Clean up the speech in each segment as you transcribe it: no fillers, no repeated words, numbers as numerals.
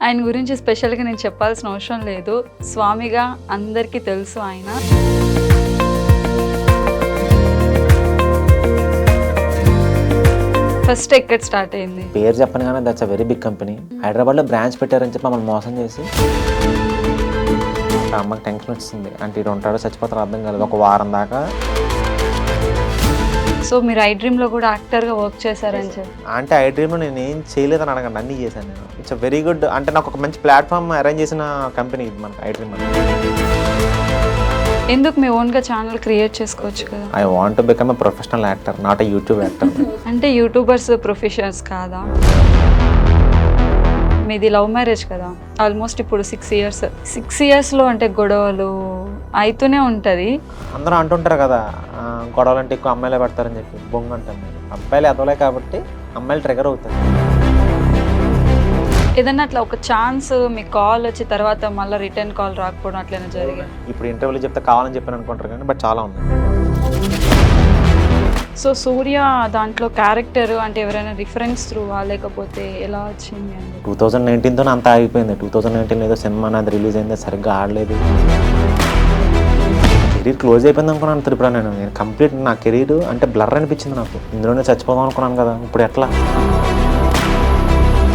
ఆయన గురించి స్పెషల్గా నేను చెప్పాల్సిన అవసరం లేదు. స్వామిగా అందరికీ తెలుసు ఆయన. ఫస్ట్ ఎక్కడ స్టార్ట్ అయింది? పేరు చెప్పను కానీ that's a very big company. హైదరాబాద్లో బ్రాంచ్ పెట్టారని చెప్పి మమ్మల్ని మోసం చేసి అమ్మకి టెన్షన్ వచ్చింది. అంటే ఇటు ఉంటాడో చచ్చిపోతారో అర్థం కాలేదు ఒక వారం దాకా. సో మీరు ఐ డ్రీమ్లో కూడా యాక్టర్గా వర్క్ చేశారని చెప్పి. అంటే ఐ డ్రీమ్లో నేను ఏం చేయలేదని అడగండి, అన్నీ చేశాను నేను. It's very good. అంటే నాకు ఒక మంచి ప్లాట్ఫామ్ అరేంజ్ చేసిన కంపెనీ ఇది మనకు ఐ డ్రీమ్. ఎందుకు మీ ఓన్గా ఛానల్ క్రియేట్ చేసుకోవచ్చు కదా? I want to become a professional actor, not a YouTube actor. అంటే యూట్యూబర్స్ ప్రొఫెషనల్స్ కాదా? మీది లవ్ మ్యారేజ్ కదా, ఆల్మోస్ట్ ఇప్పుడు 6 ఇయర్స్లో అంటే గొడవలు అవుతూనే ఉంటుంది. అందరూ అంటుంటారు కదా గొడవలు అంటే ఎక్కువ అమ్మాయిలే పడతారని చెప్పి. బొంగు అంటాను. అబ్బాయిలు ఎదవలే కాబట్టి అమ్మాయిలు ట్రిగర్ అవుతారు. ఏదన్నా అట్లా ఒక ఛాన్స్ మీకు కాల్ వచ్చి తర్వాత మళ్ళీ రిటర్న్ కాల్ రాకపోవడం అట్లనే జరిగింది? ఇప్పుడు ఇంటర్వ్యూలో చెప్తే కావాలని చెప్పాను అనుకుంటారు కానీ బట్ చాలా ఉంది. సో సూర్య దాంట్లో క్యారెక్టర్ అంటే ఎవరైనా రిఫరెన్స్ త్రూవా లేకపోతే ఎలా వచ్చింది అని? 2019తో అంతా ఆగిపోయింది. 2019 ఏదో సినిమా నాది రిలీజ్ అయింది, సరిగ్గా ఆడలేదు. కెరీర్ క్లోజ్ అయిపోయింది అనుకున్నాను. ఇప్పుడు నేను కంప్లీట్ నా కెరీర్ అంటే బ్లర్ అనిపించింది నాకు. ఇందులోనే చచ్చిపోదాం అనుకున్నాను కదా, ఇప్పుడు ఎట్లా?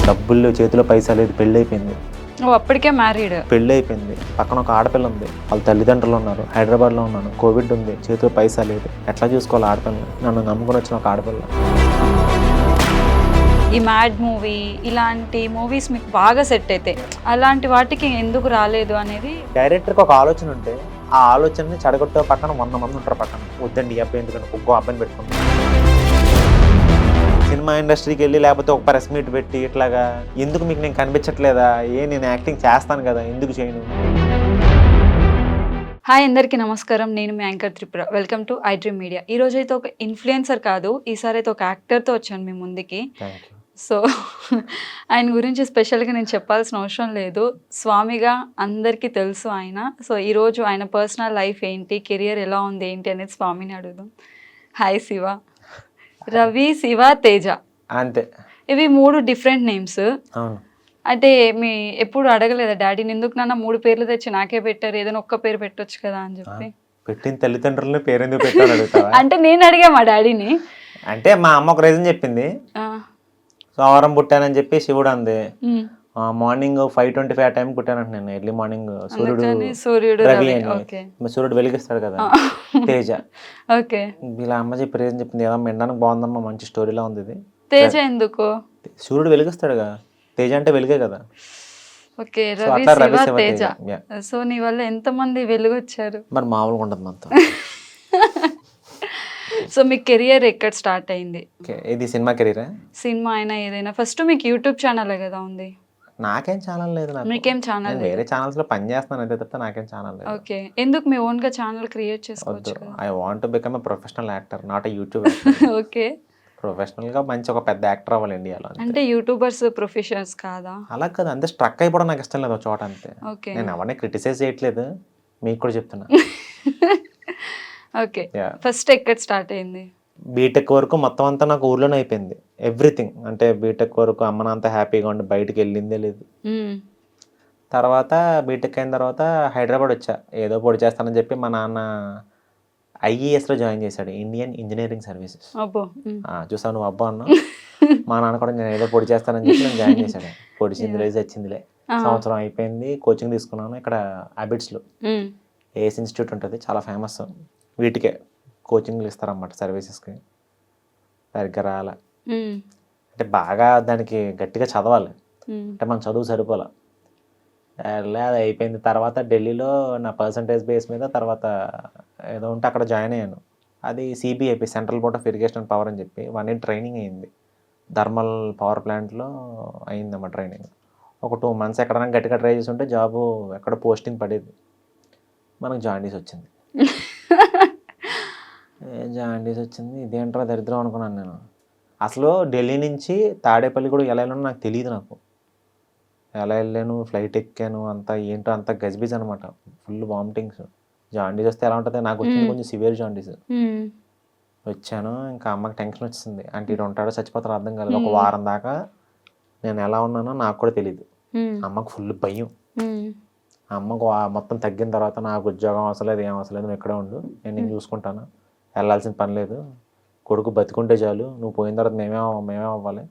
డబ్బులు చేతిలో పైసా లేదు, పెళ్ళి అయిపోయింది. అప్పటికే మ్యారీడ్? పెళ్ళి అయిపోయింది, పక్కన ఒక ఆడపిల్ల ఉంది, వాళ్ళ తల్లిదండ్రులు ఉన్నారు, హైదరాబాద్లో ఉన్నాను, కోవిడ్ ఉంది, చేతిలో పైసా లేదు, ఎట్లా చూసుకోవాలి ఆడపిల్ల? నన్ను నమ్ముకొని వచ్చిన ఒక ఆడపిల్ల. ఈ మ్యాడ్ మూవీ ఇలాంటి మూవీస్ మీకు బాగా సెట్ అయితే అలాంటి వాటికి ఎందుకు రాలేదు అనేది? డైరెక్టర్కి ఒక ఆలోచన ఉంటే ఆ ఆలోచనని చెడగొట్టే పక్కన 100 మంది ఉంటారు పక్కన. వద్దండి ఈ అబ్బాయి ఎందుకంటే ఒక్కో అబ్బాయిని పెట్టుకుంటాం. సినిమా ఇండస్ట్రీకి వెళ్ళి లేకపోతే ఒక ప్రెస్ మీట్ పెట్టి ఇట్లాగా ఎందుకు మీకు నేను కనిపించట్లేదా, నేను యాక్టింగ్ చేస్తాను కదా ఎందుకు చేయను? హాయ్ అందరికీ నమస్కారం, నేను మీ anchor Tripura. Welcome to I Dream Media. ఈరోజు అయితే ఒక ఇన్ఫ్లుయెన్సర్ కాదు, ఈసారి అయితే ఒక యాక్టర్తో వచ్చాను మీ ముందుకి. సో ఆయన గురించి స్పెషల్గా నేను చెప్పాల్సిన అవసరం లేదు. స్వామిగా అందరికీ తెలుసు ఆయన. సో ఈరోజు ఆయన పర్సనల్ లైఫ్ ఏంటి, కెరియర్ ఎలా ఉంది ఏంటి అనేది స్వామిని అడుగుదాం. హాయ్ శివ. రవి, శివ, తేజ, అంతే. ఇవి 3 డిఫరెంట్ నేమ్స్. అవును. అంటే మీ ఎప్పుడు అడగలేదా డాడీని, ఎందుకు నాన్న 3 పేర్లు తెచ్చి నాకే పెట్టారు, ఏదైనా ఒక్క పేరు పెట్టొచ్చు కదా అని చెప్పి? పెట్టిన తల్లిదండ్రులని పేరెందుకు పెట్టారు అడుగుతావా? అంటే నేను అడిగా మా డాడీని. అంటే మా అమ్మ ఒక రీజన్ చెప్పింది. సోమవారం పుట్టానని చెప్పి శివుడు అంది. మార్నింగ్ 5:25 ఆ టైం పుట్టానంట నేను. ఎర్లీ మార్నింగ్ సూర్యుడు రవి అని సూర్యుడు వెలిగిస్తాడు కదా, తేజ. ఓకే. ఇలా అమ్మ చెప్పి రీజన్ చెప్పింది. ఏదో వినడానికి బాగుందమ్మా, మంచి స్టోరీలా ఉంది ఇది. తేజ ఎందుకు? సూర్యుడు వెలిగిస్తాడు కదా, తేజ అంటే వెలుగే కదా. ఓకే, రవి, శివ, తేజ. సో నీ వల్ల ఎంతమంది వెలుగొచ్చారు? మరి మామూలుగా ఉండదు మనతో. సో మీ కెరియర్ ఎక్కడ స్టార్ట్ అయింది? ఇది సినిమా కెరీరా? సినిమా అయినా ఏదైనా. ఫస్ట్ మీకు యూట్యూబ్ ఛానల్ కదా ఉంది? నాకేం ఛానల్ లేదు. మీకేం ఛానల్? వేరే ఛానల్స్ లో పని చేస్తాను అంతే తప్ప నాకేం ఛానల్ లేదు. ఓకే. ఎందుకు మీ ఓన్ గా ఛానల్ క్రియేట్ చేసుకోవచ్చు? I want to become a professional actor, not a YouTube actor. Okay. Professional గా మంచి ఒక పెద్ద యాక్టర్ అవ్వాలి ఇండియాలో. అంటే యూట్యూబర్స్ ప్రొఫెషనల్స్ కాదా? అలా కదా, అంతే. స్ట్రక్ అయిపోవడం నాకు ఇష్టం లేదు ఒక చోట, అంతే. ఓకే. నేను ఎవరిని క్రిటిసైజ్ చేయట్లేదు, మీకు కూడా చెప్తున్నా. ఓకే. ఫస్ట్ ఎక్కడ స్టార్ట్ అయింది? బీటెక్ వరకు మొత్తం అంతా నాకు ఊర్లోనే అయిపోయింది, ఎవ్రీథింగ్. అంటే బీటెక్ వరకు అమ్మ అంతా హ్యాపీగా ఉండి బయటకు వెళ్ళిందే లేదు. తర్వాత బీటెక్ అయిన తర్వాత హైదరాబాద్ వచ్చా, ఏదో పొడి చేస్తానని చెప్పి మా నాన్న ఐఈఎస్లో జాయిన్ చేశాడు, ఇండియన్ ఇంజనీరింగ్ సర్వీసెస్. చూసావు నువ్వు అబ్బా అన్న. మా నాన్న కూడా నేను ఏదో పొడి చేస్తానని చెప్పి నేను జాయిన్ చేశాడు. పొడిచిందిలే వచ్చిందిలే. సంవత్సరం అయిపోయింది, కోచింగ్ తీసుకున్నాను ఇక్కడ అబిడ్స్లో. ఏఎస్ ఇన్స్టిట్యూట్ ఉంటుంది, చాలా ఫేమస్. వీటికే కోచింగ్లు ఇస్తారన్నమాట సర్వీసెస్కి. సరిగ్గా రాలే, అంటే బాగా దానికి గట్టిగా చదవాలి, అంటే మన చదువు సరిపోలే. అది అయిపోయింది. తర్వాత ఢిల్లీలో నా పర్సంటేజ్ బేస్ మీద తర్వాత ఏదో ఉంటే అక్కడ జాయిన్ అయ్యాను. అది CBIP, central board of irrigation and power అని చెప్పి 1 year ట్రైనింగ్ అయింది. థర్మల్ పవర్ ప్లాంట్లో అయిందన్నమాట ట్రైనింగ్. ఒక 2 months ఎక్కడైనా గట్టిగా ట్రై చేసి ఉంటే జాబు ఎక్కడ పోస్టింగ్ పడేది. మనకు జాండీస్ వచ్చింది. జాండీస్ వచ్చింది, ఇదేంట్రా దరిద్రం అనుకున్నాను నేను. అసలు ఢిల్లీ నుంచి తాడేపల్లి కూడా ఎలా వెళ్ళానో నాకు తెలియదు. నాకు ఎలా వెళ్ళాను, ఫ్లైట్ ఎక్కాను, అంతా ఏంటో అంతా గజిబిజ్ అనమాట. Full vomitings. జాండీస్ వస్తే ఎలా ఉంటుంది, నాకు వచ్చింది కొంచెం సివియర్ జాండీస్. వచ్చాను. ఇంకా అమ్మకి టెన్షన్ వచ్చింది. అంటే ఈడు ఉంటాడో చచ్చిపోతాడో అర్థం కాలేదు. ఒక వారం దాకా నేను ఎలా ఉన్నానో నాకు కూడా తెలీదు. అమ్మకు ఫుల్ భయం. అమ్మకు మొత్తం తగ్గిన తర్వాత నాకు ఉద్యోగం అవసరం లేదు, ఏం అవసరం లేదు, నువ్వు ఇక్కడే ఉండు, నేను చూసుకుంటాను, వెళ్ళాల్సిన పని లేదు, కొడుకు బతికుంటే చాలు, నువ్వు పోయిన తర్వాత మేమే అవ్వాలి.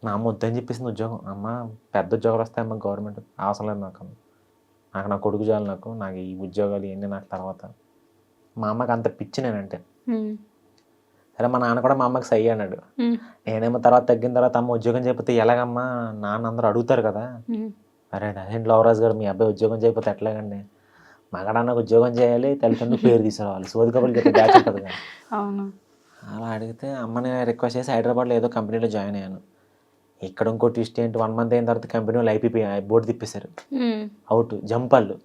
మా అమ్మ వద్దని చెప్పేసింది ఉద్యోగం. అమ్మ పెద్ద ఉద్యోగాలు వస్తాయి అమ్మ, గవర్నమెంట్ అవసరం లేదు నాకు నా కొడుకు చాలు, నాకు ఈ ఉద్యోగాలు ఇవన్నీ నాకు తర్వాత. మా అమ్మకి అంత పిచ్చి నేనంటే. సరే మా నాన్న కూడా మా అమ్మకి సై అన్నాడు. నేనేమో తర్వాత తగ్గిన తర్వాత అమ్మ ఉద్యోగం చేయకపోతే ఎలాగమ్మా, నాన్న అందరూ అడుగుతారు కదా. అరే అదేంటి లవరాజు గారు, మీ అబ్బాయి ఉద్యోగం చేయకపోతే ఎట్లాగండి, మగడన్నకు ఉద్యోగం చేయాలి, తల్లిదండ్రులు పేరు తీసుకురావాలి, సోది కబుర్లకి బ్యాచ్ ఉంటుంది కదా. అలా అడిగితే అమ్మని రిక్వెస్ట్ చేసి హైదరాబాద్లో ఏదో కంపెనీలో జాయిన్ అయ్యాను. ఇక్కడ ఇంకో ట్విస్ట్ ఏంటి, 1 month అయిన తర్వాత కంపెనీ వాళ్ళు ఐపీపీ బోర్డు తిప్పేశారు, అవుట్ జంపళ్ళు.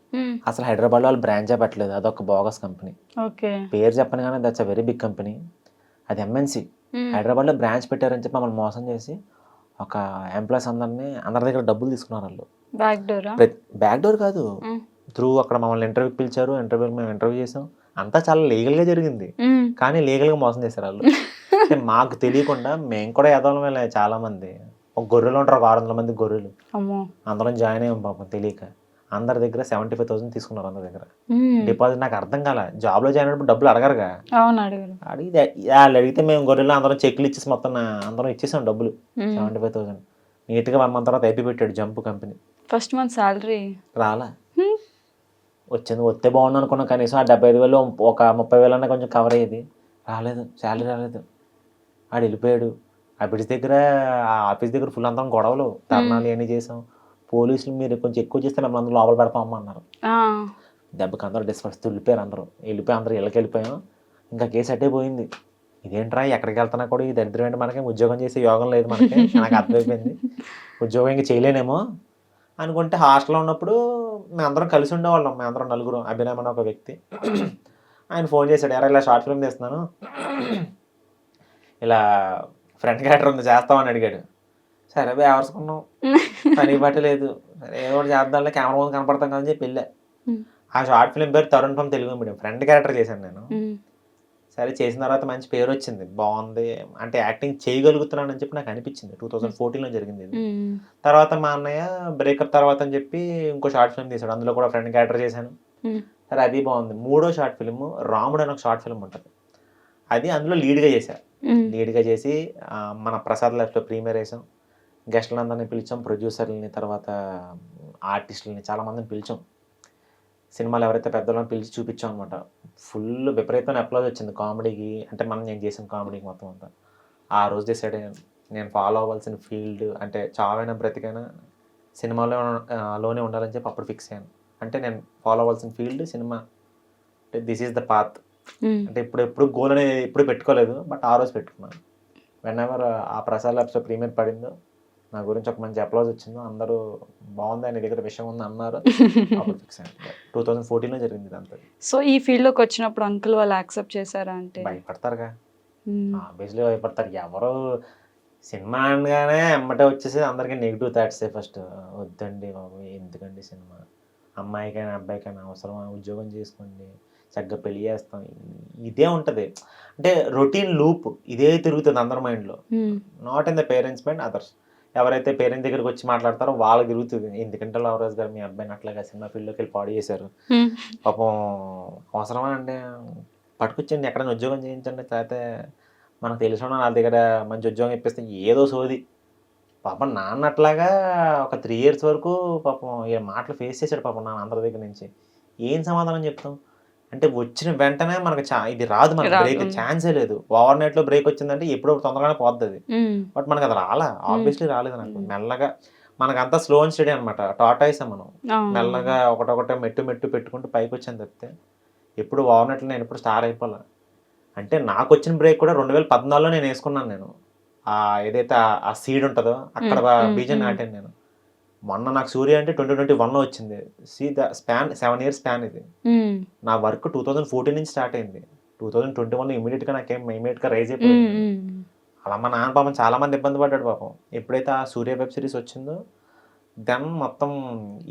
అసలు హైదరాబాద్లో వాళ్ళు బ్రాంచే పెట్టలేదు, అదొక బోగస్ కంపెనీ. పేరు చెప్పను కానీ that's a very big company, అది ఎంఎన్సీ. హైదరాబాద్లో బ్రాంచ్ పెట్టారని చెప్పి మమ్మల్ని మోసం చేసి ఒక ఎంప్లాయీస్ అందరి దగ్గర డబ్బులు తీసుకున్నారు వాళ్ళు. బ్యాక్ డోర్ కాదు, త్రూ అక్కడ మమ్మల్ని ఇంటర్వ్యూకి పిలిచారు, మేము ఇంటర్వ్యూ చేసాం, అంతా చాలా లీగల్గా జరిగింది, కానీ లీగల్గా మోసం చేశారు వాళ్ళు. అంటే మాకు తెలియకుండా మేము కూడా ఎదవలమే. చాలా మంది ఒక గొర్రెలు ఉంటారు, ఒక 600 మంది గొర్రెలు, అందరం జాయిన్ అయ్యాం పాపం తెలియక. అందరి దగ్గర 75,000 తీసుకున్నారు అందరి దగ్గర డిపాజిట్. నాకు అర్థం కాల, జాబ్లో జాయిన్ అయినప్పుడు డబ్బులు అడగరుగా, అడిగితే వాళ్ళు అడిగితే మేము గొర్రెలు అందరం చెక్లు ఇచ్చేసి మొత్తం అందరం ఇచ్చేసాం డబ్బులు 75,000. నీట్గా 1 month తర్వాత ఐపీ పెట్టాడు jump company. First month salary రాలా, వచ్చింది వస్తే బాగుండు అనుకున్నాం, కనీసం ఆ 75,000 ఒక 30,000 అన్నా కొంచెం కవర్ అయ్యేది. రాలేదు, శాలరీ రాలేదు. ఆడు వెళ్ళిపోయాడు. ఆఫీస్ దగ్గర ఫుల్ అందరం గొడవలు, ధర్నాలు ఇవన్నీ చేసాం. పోలీసులు మీరు కొంచెం ఎక్కువ చేస్తే మిమ్మల్ని అందరూ లోపల పెడతామమ్మా అన్నారు. దెబ్బకి అందరూ డిస్పర్స్ వెళ్ళిపోయారు, అందరూ ఇళ్ళకి వెళ్ళిపోయాం. ఇంకా కేసు అట్టే పోయింది. ఇదేంట్రా ఎక్కడికి వెళ్తున్నా కూడా ఈ దరిద్రం ఏంటి, మనకి ఉద్యోగం చేసే యోగం లేదు మనకి, నాకు అర్థమైపోయింది. ఉద్యోగం ఇంకా చేయలేనేమో అనుకుంటే హాస్టల్లో ఉన్నప్పుడు మేమందరం కలిసి ఉండేవాళ్ళం. మేమందరం నలుగురు, అభినయ్ అని ఒక వ్యక్తి. ఆయన ఫోన్ చేశాడు, ఎరా ఇలా షార్ట్ ఫిల్మ్ తీస్తున్నాను, ఇలా ఫ్రంట్ క్యారెక్టర్ ఉంది చేస్తామని అడిగాడు. సరే బేవర్సుకున్నాం, పని పట్టలేదు, సరే ఏదో ఒకటి చేద్దాంలే, కెమెరా ముందు కనపడతాం కదని చెప్పి వెళ్ళా. ఆ షార్ట్ ఫిల్మ్ పేరు Tarun from Telugu medium, front character చేశాను నేను. సరే చేసిన తర్వాత మంచి పేరు వచ్చింది, బాగుంది, అంటే యాక్టింగ్ చేయగలుగుతున్నాను అని చెప్పి నాకు అనిపించింది. 2014లో జరిగింది ఇది. తర్వాత మా అన్నయ్య బ్రేకప్ తర్వాత అని చెప్పి ఇంకో షార్ట్ ఫిల్మ్ తీశాడు, అందులో కూడా ఫ్రంట్ క్యారెక్టర్ చేశాను. సరే అది బాగుంది. 3వ షార్ట్ ఫిల్మ్ రాముడు అని ఒక షార్ట్ ఫిల్మ్ ఉంటుంది, అది అందులో లీడ్గా చేశాను. లీడ్గా చేసి మన ప్రసాద్ ల్యాబ్స్లో ప్రీమియర్ వేసాం. గెస్టులందరినీ పిలిచాం, ప్రొడ్యూసర్లని, తర్వాత ఆర్టిస్టులని చాలామందిని పిలిచాం. సినిమాలు ఎవరైతే పెద్దలను పిలిచి చూపించాం అనమాట. ఫుల్ విపరీతమైన అప్లాజ్ వచ్చింది కామెడీకి, అంటే నేను చేసిన కామెడీకి మొత్తం అంతా. ఆ రోజు డిసైడ్ అయ్యాను, నేను ఫాలో అవ్వాల్సిన ఫీల్డ్ అంటే చావైనా బ్రతికైనా సినిమాలోనే ఉండాలని చెప్పి అప్పుడు ఫిక్స్ అయ్యాను. అంటే నేను ఫాలో అవ్వాల్సిన ఫీల్డ్ సినిమా, అంటే దిస్ ఈజ్ ద పాత్. అంటే ఎప్పుడు గోల్ అనేది ఎప్పుడు పెట్టుకోలేదు, బట్ ఆ రోజు పెట్టుకున్నాను. వెన్ ఎవర్ ఆ ప్రసాద్ ల్యాబ్స్లో ప్రీమియర్ పడిందో, నా గురించి ఒక మంచి అప్లాజ్ వచ్చిందో, అందరూ బాగుంది, ఆయన దగ్గర విషయం ఉంది అన్నారు, అప్పుడు ఫిక్స్ అయ్యాను. 2014లో జరిగింది ఇదంతా. సో ఈ ఫీల్డ్లోకి వచ్చినప్పుడు అంకుల్ వాళ్ళు యాక్సెప్ట్ చేశారా? అంటే భయపడతారుగా, ఆబ్వియస్లీ భయపడతారు. ఎవరు సినిమా అనగానే ఎమ్మటే వచ్చేసి అందరికీ నెగిటివ్ థాట్సే ఫస్ట్. వద్దండి బాబు, ఎందుకండి సినిమా, అమ్మాయికైనా అబ్బాయికైనా అవసరమా, ఉద్యోగం చేసుకోండి, చక్కగా పెళ్లి చేస్తాం, ఇదే ఉంటుంది. అంటే రొటీన్ లూప్ ఇదే తిరుగుతుంది అందరి మైండ్లో, not in the parents mind, others. ఎవరైతే పేరెంట్స్ దగ్గరికి వచ్చి మాట్లాడతారో వాళ్ళకి తిరుగుతుంది, ఎందుకంటే లవరాజ్ గారు మీ అబ్బాయిని అట్లాగా సినిమా ఫీల్డ్లోకి వెళ్ళి పాడు చేశారు, పాపం అవసరమా అండి, పట్టుకొచ్చండి ఎక్కడైనా ఉద్యోగం చేయించండి, లేకపోతే మనకు తెలిసిన వాళ్ళ దగ్గర మంచి ఉద్యోగం ఇప్పిస్తే, ఏదో సోది. పాపం నాన్న అట్లాగా ఒక 3 years వరకు పాపం ఈ మాటలు ఫేస్ చేశాడు పాపం నాన్న అందరి దగ్గర నుంచి. ఏం సమాధానం చెప్తాం అంటే, వచ్చిన వెంటనే మనకు ఇది రాదు, మనకు బ్రేక్ ఛాన్సే లేదు. ఓవర్ నైట్లో బ్రేక్ వచ్చిందంటే ఎప్పుడో తొందరగానే పోతుంది, బట్ మనకు అది ఆబ్వియస్లీ రాలేదు నాకు. మెల్లగా మనకంతా స్లో అండ్ స్టడీ అనమాట, టాటాయిస్ మనం. మెల్లగా ఒకటొకటే మెట్టు పెట్టుకుంటూ పైకి వచ్చాను తప్పితే ఎప్పుడు ఓవర్ నైట్లో నేను ఎప్పుడు స్టార్ అయిపోలే. అంటే నాకు వచ్చిన బ్రేక్ కూడా 2014లో నేను వేసుకున్నాను. నేను ఏదైతే ఆ సీడ్ ఉంటుందో అక్కడ బీజం నాటాను నేను. మొన్న నాకు సూర్య అంటే 2021లో వచ్చింది. See the span 7 years span ఇది. నా వర్క్ 2014 నుంచి స్టార్ట్ అయింది. 2021లో ఇమీడియట్గా నాకేం రైజ్ అయిపోయింది. అలా మా నాన్న పాపం చాలా మంది ఇబ్బంది పడ్డాడు పాపం. ఎప్పుడైతే ఆ సూర్య వెబ్ సిరీస్ వచ్చిందో దెన్ మొత్తం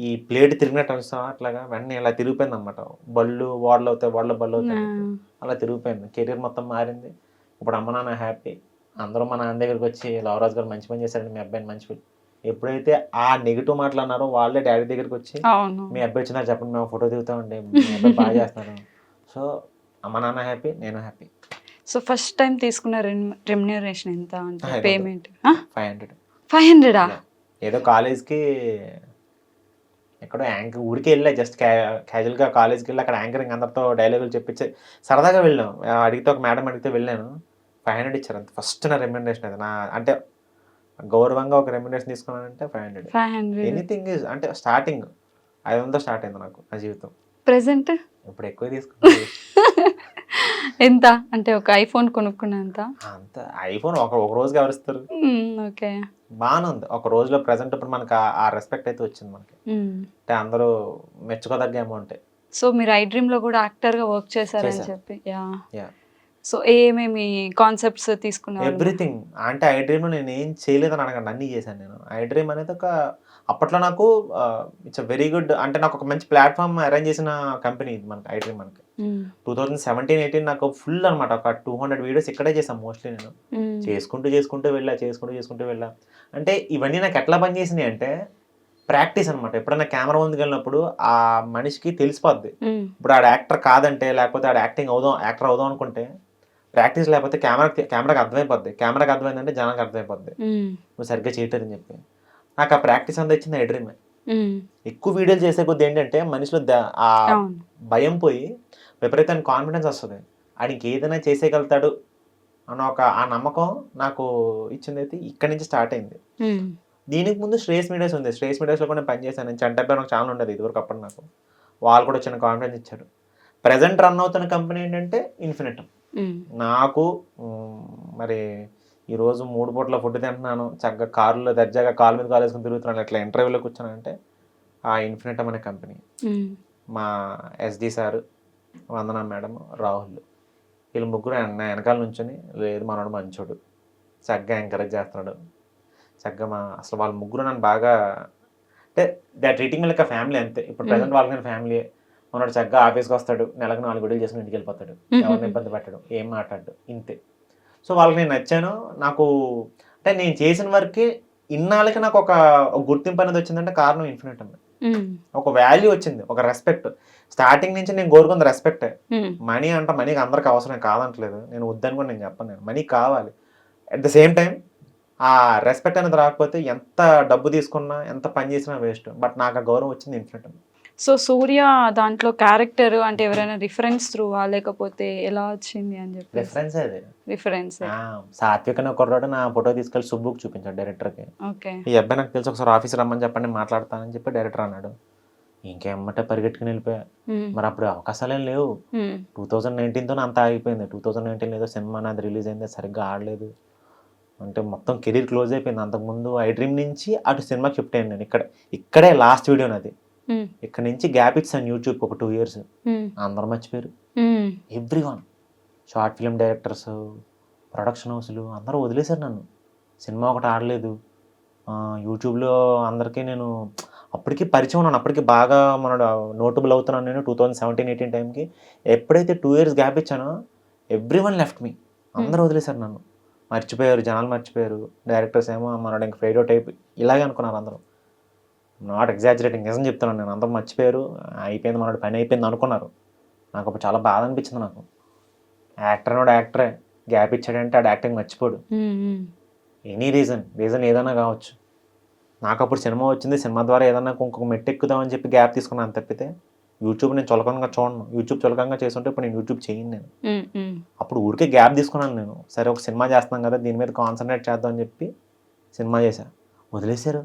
ఈ ప్లేట్ తిరిగినట్టు అనిస్తాం అట్లాగా వెంటనే ఇలా తిరిగిపోయింది అనమాట. బళ్ళు వాడలు అవుతాయి, వాడలు బళ్ళు అవుతాయి అన్నట్టు. అలా తిరిగిపోయింది. కెరీర్ మొత్తం మారింది. ఇప్పుడు అమ్మ నాన్న హ్యాపీ. అందరూ మా నాన్న దగ్గరికి వచ్చి లవరాజు గారు మంచి పని చేశారండి, మీ అబ్బాయిని మంచి పని. ఎప్పుడైతే ఆ నెగిటివ్ మాట్లాడినారో వాళ్ళే డాడీ దగ్గరికి వచ్చి అవును. మీ అబ్బాయి వచ్చినా చెప్పండి, మేము ఫోటో దిగుతామండి, మీ అబ్బాయి బాగా చేస్తున్నారు. సో అమ్మ నాన్న హ్యాపీ, నేను హ్యాపీ. సో ఫస్ట్ టైం తీసుకున్న రెమ్యునరేషన్ ఎంత అంటే 500. పేమెంట్? 500. 500? ఏదో కాలేజ్కి ఎక్కడో యాంకర్ ఊరికే వెళ్ళా, జస్ట్ క్యాజువల్గా కాలేజ్కి వెళ్ళి అక్కడ యాంకరింగ్ అందరితో డైలాగులు చెప్పించి సరదాగా వెళ్ళాం. అడిగితే ఒక మేడం అడిగితే వెళ్ళాను. 500 ఇచ్చారు అంత. ఫస్ట్ నా రెమ్యునరేషన్ అది. నా అంటే గౌరవంగా ఒక రెమ్యునరేషన్ తీసుకున్నానంటే 500. 500 ఎనీథింగ్ ఈజ్ అంటే స్టార్టింగ్ 500 స్టార్ట్ అయింది నాకు నా జీవితం. ప్రెసెంట్ ఇప్పుడు ఎక్కువ తీసుకున్నాను. ఎంత అంటే ఒక ఐఫోన్ కొనుక్కున్నంత? అంత ఐఫోన్ ఒక రోజుకి ఎవరిస్తారు? ఓకే. బాగానే ఉంది. ఒక రోజులో ప్రెసెంట్ ఇప్పుడు మనకి ఆ రెస్పెక్ట్ అయితే వచ్చింది మనకి. అంటే అందరూ మెచ్చుకోదగ్గ అమౌంట్. సో మీరు ఐ డ్రీమ్ లో కూడా యాక్టర్ గా వర్క్ చేశారని చేశా. చెప్పి. యా. సో ఏమేమి కాన్సెప్ట్స్ తీసుకున్నారు? ఎవ్రీథింగ్. అంటే ఐ డ్రీమ్లో నేను ఏం చేయలేదని అడగండి, అన్నీ చేశాను నేను. ఐ డ్రీమ్ అనేది ఒక అప్పట్లో నాకు ఇట్స్ వెరీ గుడ్, అంటే నాకు ఒక మంచి ప్లాట్ఫామ్ అరేంజ్ చేసిన కంపెనీ ఇది మనకి ఐ డ్రీమ్. మనకి 2017-18 నాకు ఫుల్ అనమాట. ఒక 200 వీడియోస్ ఇక్కడే చేశాను మోస్ట్లీ నేను. చేసుకుంటూ వెళ్ళా. అంటే ఇవన్నీ నాకు ఎట్లా పనిచేసినాయి అంటే ప్రాక్టీస్ అనమాట. ఎప్పుడైనా కెమెరా ముందుకు వెళ్ళినప్పుడు ఆ మనిషికి తెలిసిపోద్ది. ఇప్పుడు ఆడ యాక్టర్ కాదంటే, లేకపోతే ఆడ యాక్టర్ అవుదాం అనుకుంటే ప్రాక్టీస్ లేకపోతే కెమెరాకి అర్థమైపోద్ది. కెమెరాకి అర్థమైందంటే జనానికి అర్థమైపోద్ది నువ్వు సరిగ్గా చేయట్లేదని చెప్పి. నాకు ఆ ప్రాక్టీస్ అంతా ఇచ్చింది ఐ డ్రీమే. ఎక్కువ వీడియోలు చేసే కొద్ది ఏంటంటే మనిషిలో ఆ భయం పోయి విపరీతమైన కాన్ఫిడెన్స్ వస్తుంది. ఆడికి ఏదైనా చేసేయగలుగుతాడు అన్న ఆ నమ్మకం నాకు ఇచ్చింది అయితే ఇక్కడి నుంచి స్టార్ట్ అయింది. దీనికి ముందు శ్రేయస్ మీడియాస్ ఉంది. శ్రేయస్ మీడియాస్లో కూడా నేను పనిచేశాను. నేను చంటపై ఒక ఛానల్ ఉండేది ఇదివరకు అప్పుడు. నాకు వాళ్ళు కూడా చిన్న కాన్ఫిడెన్స్ ఇచ్చారు. ప్రజెంట్ రన్ అవుతున్న కంపెనీ ఏంటంటే ఇన్ఫినిటమ్. నాకు మరి ఈరోజు 3 పూట్ల ఫుడ్ తింటున్నాను, చక్కగా కారులో దర్జాగా కాలు మీద కాలు వేసుకుని తిరుగుతున్నాను, ఇట్లా ఇంటర్వ్యూలో కూర్చున్నానంటే ఆ ఇన్ఫినిటమ్ అనే కంపెనీ. మా ఎస్డి సారు, వందన మేడం, రాహుల్, వీళ్ళు ముగ్గురు నా వెనకాల నుంచొని లేదు మనోడు మంచోడు, చక్కగా ఎంకరేజ్ చేస్తున్నాడు, చక్కగా అసలు వాళ్ళ ముగ్గురు నన్ను బాగా అంటే they are treating like family అంతే. ఇప్పుడు ప్రజెంట్ వాళ్ళకి నేను ఫ్యామిలీ. మనోడు చక్కగా ఆఫీస్కి వస్తాడు, నెలకు 4 వీడియోలు చేసుకుని ఇంటికి వెళ్ళిపోతాడు, ఎవరిని ఇబ్బంది పెట్టడు, ఏం మాట్లాడు, ఇంతే. సో వాళ్ళకి నేను నచ్చాను. నాకు అంటే నేను చేసిన వరకే ఇన్నాళ్ళకి నాకు ఒక గుర్తింపు అనేది వచ్చిందంటే కారణం ఇన్ఫినిటమ్. ఒక వాల్యూ వచ్చింది, ఒక రెస్పెక్ట్. స్టార్టింగ్ నుంచి నేను కోరుకుంది రెస్పెక్టే. మనీకి అందరికి అవసరం కాదంటలేదు, నేను వద్దని కూడా నేను చెప్పను. నేను మనీ కావాలి. అట్ ద సేమ్ టైం ఆ రెస్పెక్ట్ అనేది రాకపోతే ఎంత డబ్బు తీసుకున్నా ఎంత పని చేసినా వేస్ట్. బట్ నాకు ఆ గౌరవం వచ్చింది ఇన్ఫినిటమ్. సో సూర్య దాంట్లో క్యారెక్టర్ అంటే ఎవరైనా రిఫరెన్స్ త్రూవా లేకపోతే ఎలా వచ్చింది అని చెప్పి? రిఫరెన్స్ అది. రిఫరెన్స్ సాత్విక్ అనే కుర్రాడు నా ఫోటో తీసుకెళ్ళి సుబ్బుకి చూపించాడు డైరెక్టర్కి. ఓకే. ఈ అబ్బాయి నాకు తెలిసి ఒకసారి ఆఫీస్ రమ్మని చెప్పండి మాట్లాడతానని చెప్పి డైరెక్టర్ అన్నాడు. ఇంకేమంటే పరిగెట్టుకుని వెళ్ళిపోయా. మరి అప్పుడు అవకాశాలు ఏం లేవు. 2019తో అంతా ఆగిపోయింది. 2019 ఏదో సినిమా నాది రిలీజ్ అయింది, సరిగ్గా ఆడలేదు. అంటే మొత్తం కెరీర్ క్లోజ్ అయిపోయింది. అంతకుముందు ఐ డ్రీమ్ నుంచి అటు సినిమాకి షిఫ్ట్ అయ్యాను నేను. ఇక్కడే లాస్ట్ వీడియో నాది. ఇక్కడ నుంచి గ్యాప్ ఇచ్చాను యూట్యూబ్ ఒక 2 years. అందరూ మర్చిపోయారు. Everyone, short film directors, production హౌస్లు అందరూ వదిలేశారు నన్ను. సినిమా ఒకటి ఆడలేదు. యూట్యూబ్లో అందరికీ నేను అప్పటికి పరిచయం ఉన్నాను. అప్పటికి బాగా నోటబుల్ అవుతున్నాను నేను 2017-18 టైంకి. ఎప్పుడైతే 2 years గ్యాప్ ఇచ్చానో ఎవ్రీవన్ లెఫ్ట్ మీ. అందరూ వదిలేశారు నన్ను, మర్చిపోయారు, జనాలు మర్చిపోయారు. డైరెక్టర్స్ ఏమో మనోడు ఇంక ఫేడ్ అవుట్ అయిపోయి ఇలాగే అనుకున్నారు అందరూ. నాట్ ఎగ్జాజరేటింగ్, నిజం చెప్తున్నాను నేను. అందరూ మర్చిపోయారు, అయిపోయింది మనోడు, పని అయిపోయింది అనుకున్నారు. నాకు అప్పుడు చాలా బాధ అనిపించింది. నాకు యాక్టర్ నోడు యాక్టరే, గ్యాప్ ఇచ్చాడంటే ఆడు యాక్టింగ్ మర్చిపోడు. ఎనీ రీజన్ ఏదైనా కావచ్చు. నాకు అప్పుడు సినిమా వచ్చింది, సినిమా ద్వారా ఏదైనా ఇంకొక మెట్టు ఎక్కుదామని చెప్పి గ్యాప్ తీసుకున్నాను తప్పితే యూట్యూబ్ నేను చులకంగా చూడను. యూట్యూబ్ చులకంగా చేస్తుంటే ఇప్పుడు నేను యూట్యూబ్ చేయను నేను. అప్పుడు ఊరికే గ్యాప్ తీసుకున్నాను నేను. సరే ఒక సినిమా చేస్తున్నాం కదా, దీని మీద కాన్సన్ట్రేట్ చేద్దాం అని చెప్పి సినిమా చేశా. వదిలేశారు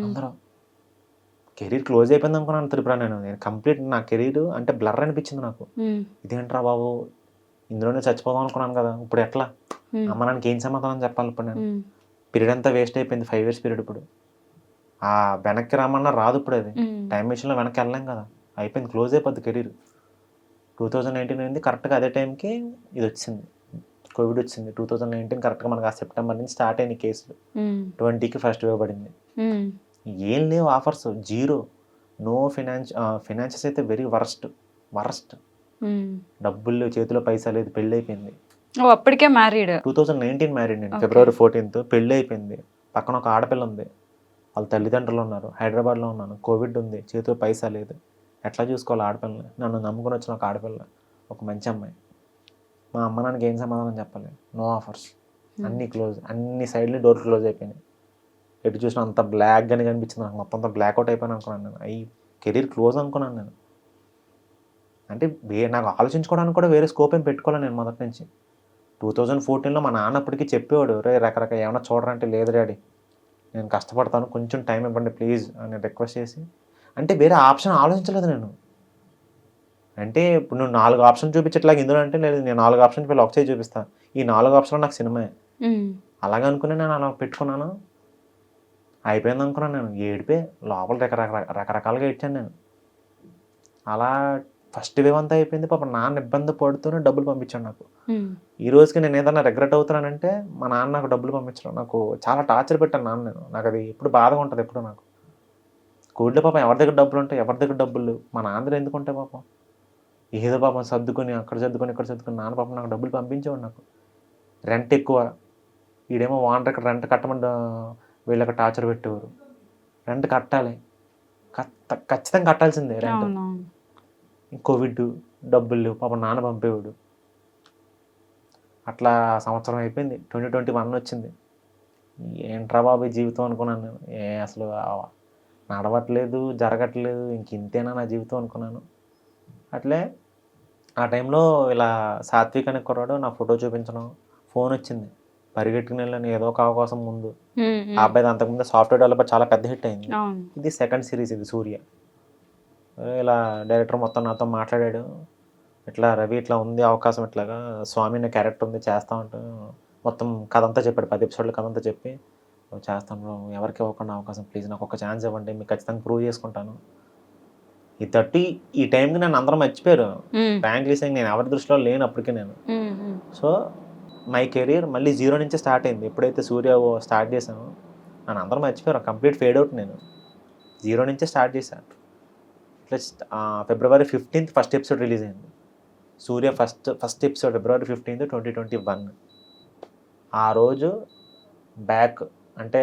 అందరూ. కెరీర్ క్లోజ్ అయిపోయింది అనుకున్నాను త్రిపుర. నేను కంప్లీట్ నా కెరీర్ అంటే బ్లర్ అనిపించింది నాకు. ఇదేంట్రా బాబు, ఇందులోనే చచ్చిపోదాం అనుకున్నాను కదా, ఇప్పుడు ఎట్లా, అమ్మ నాన్నకి ఏం సమాధానం చెప్పాలి ఇప్పుడు నేను? పీరియడ్ అంతా వేస్ట్ అయిపోయింది, 5 years పీరియడ్. ఇప్పుడు ఆ వెనక్కి రమ్మన్నా రాదు. ఇప్పుడు అది టైం మిషన్లో వెనక్కి వెళ్ళలేం కదా, అయిపోయింది, క్లోజ్ అయిపోద్ది కెరీర్. 2019 అయింది, కరెక్ట్గా అదే టైంకి ఇది వచ్చింది, కోవిడ్ వచ్చింది. 2019 కరెక్ట్గా మనకు ఆ సెప్టెంబర్ నుంచి స్టార్ట్ అయిన కేసులు. 20కి ఫస్ట్ వేవ్ పడింది. ఏం లేవు ఆఫర్స్, జీరో, నో ఫినాన్షియస్ అయితే వెరీ వరస్ట్. డబ్బులు లేవు, చేతిలో పైసా లేదు, పెళ్ళి అయిపోయింది. ఓ అప్పటికే మ్యారీడ్. 2019 మ్యారీడ్ నేను, Okay. ఫిబ్రవరి 14th పెళ్ళి అయిపోయింది. పక్కన ఒక ఆడపిల్ల ఉంది, వాళ్ళ తల్లిదండ్రులు ఉన్నారు, హైదరాబాద్లో ఉన్నాను, కోవిడ్ ఉంది, చేతిలో పైసా లేదు, ఎట్లా చూసుకోవాలి ఆడపిల్లని? నన్ను నమ్ముకొని వచ్చిన ఒక ఆడపిల్ల, ఒక మంచి అమ్మాయి. మా అమ్మ నాన్నకి ఏం సమాధానం చెప్పాలి? నో ఆఫర్స్, అన్నీ క్లోజ్, అన్ని సైడ్లు డోర్ క్లోజ్ అయిపోయినాయి. ఎటు చూసినా అంత బ్లాక్గానే కనిపించింది నాకు, మొత్తం అంతా బ్లాక్అవుట్ అయిపోయాను అనుకున్నాను నేను. కెరీర్ క్లోజ్ అనుకున్నాను నేను. అంటే నాకు ఆలోచించుకోవడానికి కూడా వేరే స్కోప్ ఏం పెట్టుకోవాలి నేను మొదటి నుంచి. 2014లో మా నాన్న అప్పటికి చెప్పేవాడు, రే రకరకాల ఏమైనా చూడరంటే, లేదు డాడీ నేను కష్టపడతాను, కొంచెం టైం ఇవ్వండి ప్లీజ్ అని రిక్వెస్ట్ చేసి. అంటే వేరే ఆప్షన్ ఆలోచించలేదు నేను. అంటే ఇప్పుడు నువ్వు 4 ఆప్షన్ చూపించట్లాగా ఇందులో అంటే, లేదు నేను 4 ఆప్షన్ వీళ్ళు ఒకటే చూపిస్తాను, ఈ 4 ఆప్షన్లో నాకు సినిమా. అలాగే అనుకుని నేను అలా పెట్టుకున్నాను. అయిపోయింది అనుకున్నాను నేను. ఏడిపోయి లోపల రకరకాలుగా ఇచ్చాను నేను. అలా ఫస్ట్ వేవ్ అంతా అయిపోయింది. పాపం నాన్న ఇబ్బంది పడుతూనే డబ్బులు పంపించాడు నాకు. ఈ రోజుకి నేను ఏదైనా రిగ్రెట్ అవుతున్నానంటే మా నాన్న నాకు డబ్బులు పంపించడం. నాకు చాలా టార్చర్ పెట్టాను నాన్న నేను. నాకు అది ఎప్పుడు బాధగా ఉంటుంది ఎప్పుడు నాకు. కోవిడ్లో పాపం ఎవరి దగ్గర డబ్బులు ఉంటాయి, ఎవరి దగ్గర డబ్బులు లేవు. మా నాన్న దగ్గర ఎందుకు ఉంటాయి పాపం? ఏదో పాపం సర్దుకొని అక్కడ సర్దుకొని ఇక్కడ సర్దుకొని నాన్న పాపం నాకు డబ్బులు పంపించేవాడు నాకు. రెంట్ ఎక్కువ, ఈడేమో ఓనర్ ఇక్కడ రెంట్ కట్టమని వీళ్ళకి టార్చర్ పెట్టేవారు. రెంట్ కట్టాలి, ఖచ్చితంగా కట్టాల్సిందే రెంట్. కోవిడ్, డబ్బులు లేవు, పాపం నాన్న పంపేవాడు. అట్లా సంవత్సరం అయిపోయింది. 2021 వచ్చింది. ఏంట్రా బాబు జీవితం అనుకున్నాను నేను. అసలు నడవట్లేదు, జరగట్లేదు, ఇంక ఇంతేనా నా జీవితం అనుకున్నాను. అట్లే ఆ టైంలో ఇలా సాత్విక్ అనే కుర్రాడు నా ఫోటో చూపించడం, ఫోన్ వచ్చింది, పరిగెట్టుకుని వెళ్ళాను ఏదో ఒక అవకాశం ముందు. ఆ అబ్బాయి అంతకుముందు సాఫ్ట్వేర్ డెవలపర్, చాలా పెద్ద హిట్ అయింది. ఇది సెకండ్ సిరీస్, ఇది సూర్య. ఇలా డైరెక్టర్ మొత్తం నాతో మాట్లాడాడు, ఇట్లా రవి ఇట్లా ఉంది అవకాశం, ఇట్లాగా స్వామి అనే క్యారెక్టర్ ఉంది చేస్తా ఉంటూ మొత్తం కథ అంతా చెప్పాడు. 10 ఎపిసోడ్ల కథ అంతా చెప్పి, చేస్తాను ఎవరికి ఇవ్వకుండా అవకాశం, ప్లీజ్ నాకు ఒక ఛాన్స్ ఇవ్వండి, మీకు ఖచ్చితంగా ప్రూవ్ చేసుకుంటాను. ఈ టైంకి నన్ను అందరం మర్చిపోయారు. ఫ్రాంక్లీ సేయింగ్ నేను ఎవరి దృష్టిలో లేను అప్పటికే నేను. సో మై కెరీర్ మళ్ళీ 0 నుంచే స్టార్ట్ అయింది. ఎప్పుడైతే సూర్య స్టార్ట్ చేశానో నన్ను అందరం మర్చిపోయారు. కంప్లీట్ ఫేడ్ అవుట్ నేను. 0 నుంచే స్టార్ట్ చేశాను. ప్లస్ ఫిబ్రవరి 15th ఫస్ట్ ఎపిసోడ్ రిలీజ్ అయింది. సూర్య ఫస్ట్ ఎపిసోడ్ ఫిబ్రవరి 15th, 2021. ఆ రోజు బ్యాక్ అంటే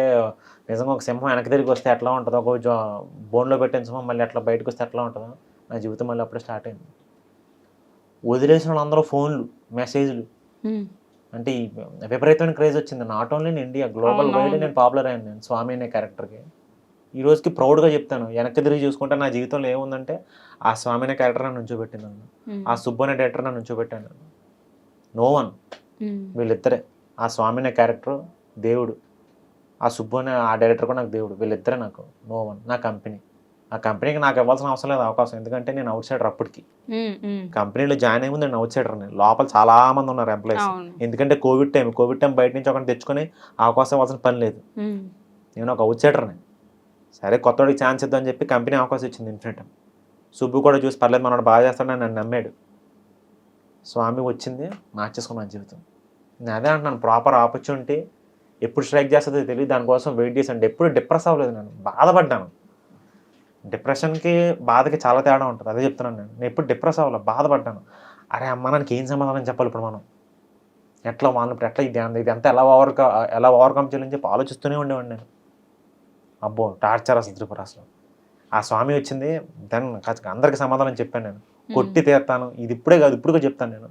నిజంగా ఒక సింహం వెనక్కి తిరిగి వస్తే ఎట్లా ఉంటుందో, ఒక బోన్లో పెట్టిన సింహం మళ్ళీ ఎట్లా బయటకు వస్తే ఎట్లా ఉంటుందో, నా జీవితం మళ్ళీ అప్పుడే స్టార్ట్ అయింది. వదిలేసిన వాళ్ళందరూ ఫోన్లు, మెసేజ్లు, అంటే ఈ విపరీతమైన క్రేజ్ వచ్చింది. Not only in India, global wide నేను పాపులర్ అయ్యాను నేను స్వామి అనే క్యారెక్టర్కి. ఈ రోజుకి ప్రౌడ్గా చెప్తాను, వెనక్కి తిరిగి చూసుకుంటే నా జీవితంలో ఏముందంటే ఆ స్వామి అనే క్యారెక్టర్ నన్ను నుంచోబెట్టింది నన్ను, ఆ సుబ్బు అనే డైరెక్టర్ నన్ను నుంచోబెట్టాను. నో వన్, వీళ్ళిద్దరే. ఆ స్వామి అనే క్యారెక్టర్ దేవుడు, ఆ సుబ్బు అనే ఆ డైరెక్టర్ కూడా నాకు దేవుడు. వీళ్ళిద్దరే నాకు నో వన్. నా కంపెనీ, ఆ కంపెనీకి నాకు ఇవ్వాల్సిన అవసరం లేదు అవకాశం, ఎందుకంటే నేను అవుట్ సైడర్. అప్పటికి కంపెనీలో జాయిన్ అయ్యి నేను అవుట్ సైడర్. నేను లోపల చాలా మంది ఉన్నారు ఎంప్లాయీస్. ఎందుకంటే కోవిడ్ టైం బయట నుంచి ఒకరిని తెచ్చుకొని అవకాశం ఇవ్వాల్సిన పని లేదు. నేను ఒక అవుట్ సైడర్ని. సరే కొత్తవాడికి ఛాన్స్ ఇద్దామని చెప్పి కంపెనీ అవకాశం ఇచ్చింది ఇన్ఫినిటమ్. సుబ్బు కూడా చూసి పర్లేదు మనోడు బాగా చేస్తాడని నన్ను నమ్మాడు. స్వామి వచ్చింది, మార్చేసుకున్నాను జీవితం. నేను అదే అంటున్నాను, ప్రాపర్ ఆపర్చునిటీ ఎప్పుడు స్ట్రైక్ చేస్తుందో తెలియదు, దానికోసం వెయిట్ చేశాను. ఎప్పుడు డిప్రెస్ అవ్వలేదు నేను, బాధపడ్డాను. డిప్రెషన్కి బాధకి చాలా తేడా ఉంటుంది, అదే చెప్తున్నాను నేను ఎప్పుడు డిప్రెస్ అవ్వలేదు, బాధపడ్డాను. అరే అమ్మ నాన్నకి ఏం సమాధానం చెప్పాలి ఇప్పుడు మనం, ఎట్లా వాళ్ళు ఇప్పుడు ఎట్లా ఇదంతా ఎలా ఓవర్కమ్ చేయాలని చెప్పి ఆలోచిస్తూనే ఉండేవాడిని నేను. అబ్బో టార్చర్ అసలు త్రిపుర అసలు. ఆ స్వామి వచ్చింది, దెన్ అందరికి సమాధానం చెప్పాను నేను, కొట్టి తీరుతాను. ఇది ఇప్పుడే కాదు, ఇప్పుడు చెప్తాను నేను.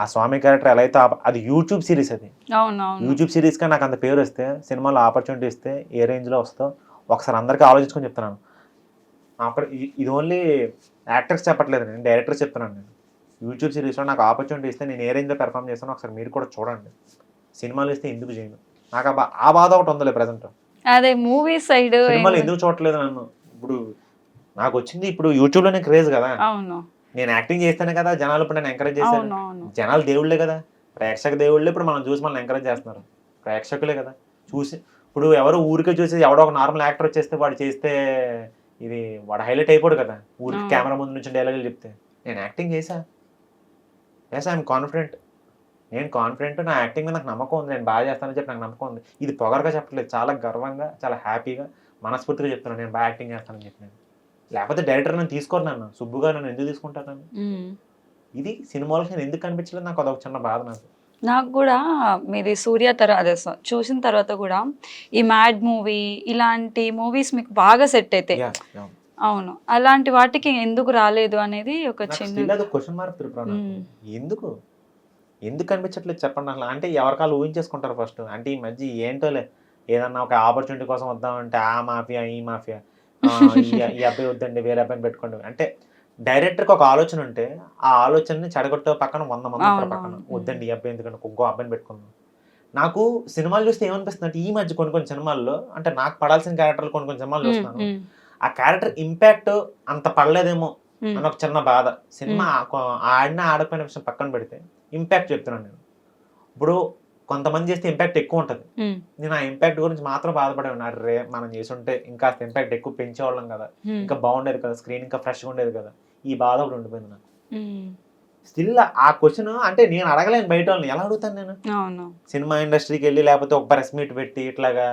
ఆ స్వామి క్యారెక్టర్ ఎలా అయితే, అది యూట్యూబ్ సిరీస్, అది యూట్యూబ్ సిరీస్గా నాకు అంత పేరు వస్తే, సినిమాలో ఆపర్చునిటీ ఇస్తే ఏ రేంజ్లో వస్తుందో ఒకసారి అందరికీ ఆలోచించుకొని చెప్తున్నాను. అక్కడ ఇది ఓన్లీ యాక్టర్స్ చెప్పట్లేదు, నేను డైరెక్టర్స్ చెప్తున్నాను. నేను యూట్యూబ్ సిరీస్లో నాకు ఆపర్చునిటీ ఇస్తే నేను ఏ రేంజ్లో పెర్ఫామ్ చేస్తానో ఒకసారి మీరు కూడా చూడండి. సినిమాలు ఇస్తే ఎందుకు చేయను, నాకు ఆ బాధ ఒకటి ఉందిలే ప్రజెంట్. అదే మూవీ సైడ్ సినిమాలు ఎందుకు చూడట్లేదు నన్ను. ఇప్పుడు నాకు వచ్చింది ఇప్పుడు యూట్యూబ్లోనే క్రేజ్ కదా, నేను యాక్టింగ్ చేస్తేనే కదా జనాలు ఇప్పుడు నన్ను ఎంకరేజ్ చేశారు. జనాలు దేవుళ్ళే కదా, ప్రేక్షక దేవుళ్ళే ఇప్పుడు మనం చూసి మనల్ని ఎంకరేజ్ చేస్తున్నారు. ప్రేక్షకులే కదా చూసి. ఇప్పుడు ఎవరు ఊరికే చూసి ఎవడో ఒక నార్మల్ యాక్టర్ వచ్చేస్తే వాడు చేస్తే ఇది వాడు హైలైట్ అయిపోడు కదా, ఊరికి కెమెరా ముందు నుంచి డైలాగులు చెప్తే. నేను యాక్టింగ్ చేశా, ఐఎమ్ కాన్ఫిడెంట్. నేను కాన్ఫిడెంట్, నా యాక్టింగ్ మీద నాకు నమ్మకం ఉంది, నేను బాగా చేస్తానని చెప్పి నాకు నమ్మకం ఉంది. ఇది పొగరగా చెప్పట్లేదు, చాలా గర్వంగా, చాలా హ్యాపీగా మనస్ఫూర్తిగా చెప్తున్నాను, నేను బాగా యాక్టింగ్ చేస్తానని చెప్పినాను. లేకపోతే డైరెక్టర్ నన్ను తీసుకోరు, నన్ను సుబ్బుగా నన్ను ఎందుకు తీసుకుంటారు నన్ను? ఇది సినిమాలకు నేను ఎందుకు కనిపించలేదు, నాకు అదొక చిన్న బాధ నాకు. నాకు కూడా మీది సూర్య అదే చూసిన తర్వాత కూడా ఈ మ్యాడ్ మూవీ ఇలాంటి మూవీస్ మీకు బాగా సెట్ అయితే అవును, అలాంటి వాటికి ఎందుకు రాలేదు అనేది ఒక చిన్న క్వశ్చన్ మార్క్ త్రిపుర. ఎందుకు ఎందుకు కనిపించట్లేదు చెప్పండి అసలు. అంటే ఎవరికాలు ఊహించేసుకుంటారు ఫస్ట్. అంటే ఈ మధ్య ఏంటోలే, ఏదన్నా ఒక ఆపర్చునిటీ కోసం వద్దామంటే ఆ మాఫియా ఈ మాఫియా, ఈ అబ్బాయి వద్దండి వేరే అబ్బాయిని పెట్టుకోండి. అంటే డైరెక్టర్కి ఒక ఆలోచన ఉంటే ఆ ఆలోచనని చెడగొట్టే పక్కన 100 మంది ఉంటారు పక్కన, వద్దండి ఈ అబ్బాయి ఎందుకంటే ఇంకో అబ్బాయిని పెట్టుకుందాం. నాకు సినిమాలు చూస్తే ఏమనిపిస్తుంది అంటే ఈ మధ్య కొన్ని సినిమాల్లో అంటే నాకు పడాల్సిన క్యారెక్టర్లు కొన్ని సినిమాలు చూస్తున్నాను, ఆ క్యారెక్టర్ ఇంపాక్ట్ అంత పడలేదేమో అని ఒక చిన్న బాధ. సినిమా ఆడిన ఆడపోయిన విషయం పక్కన పెడితే ఇంపాక్ట్ చెప్తున్నాను నేను. ఇప్పుడు కొంతమంది చేస్తే ఇంపాక్ట్ ఎక్కువ ఉంటుంది, నేను ఆ ఇంపాక్ట్ గురించి మాత్రం బాధపడే ఉన్నా. అరే మనం చేసుంటే ఇంకా ఇంపాక్ట్ ఎక్కువ పెంచేవాళ్ళం కదా, ఇంకా బాగుండేది కదా, స్క్రీన్ ఇంకా ఫ్రెష్గా ఉండేది కదా, ఈ బాధ ఒకటి ఉండిపోయింది నాకు. స్టిల్ ఆ క్వశ్చన్ అంటే నేను అడగలేను, బయట వాళ్ళని ఎలా అడుగుతాను నేను? సినిమా ఇండస్ట్రీకి వెళ్ళి లేకపోతే ఒక ప్రెస్ మీట్ పెట్టి ఇట్లాగా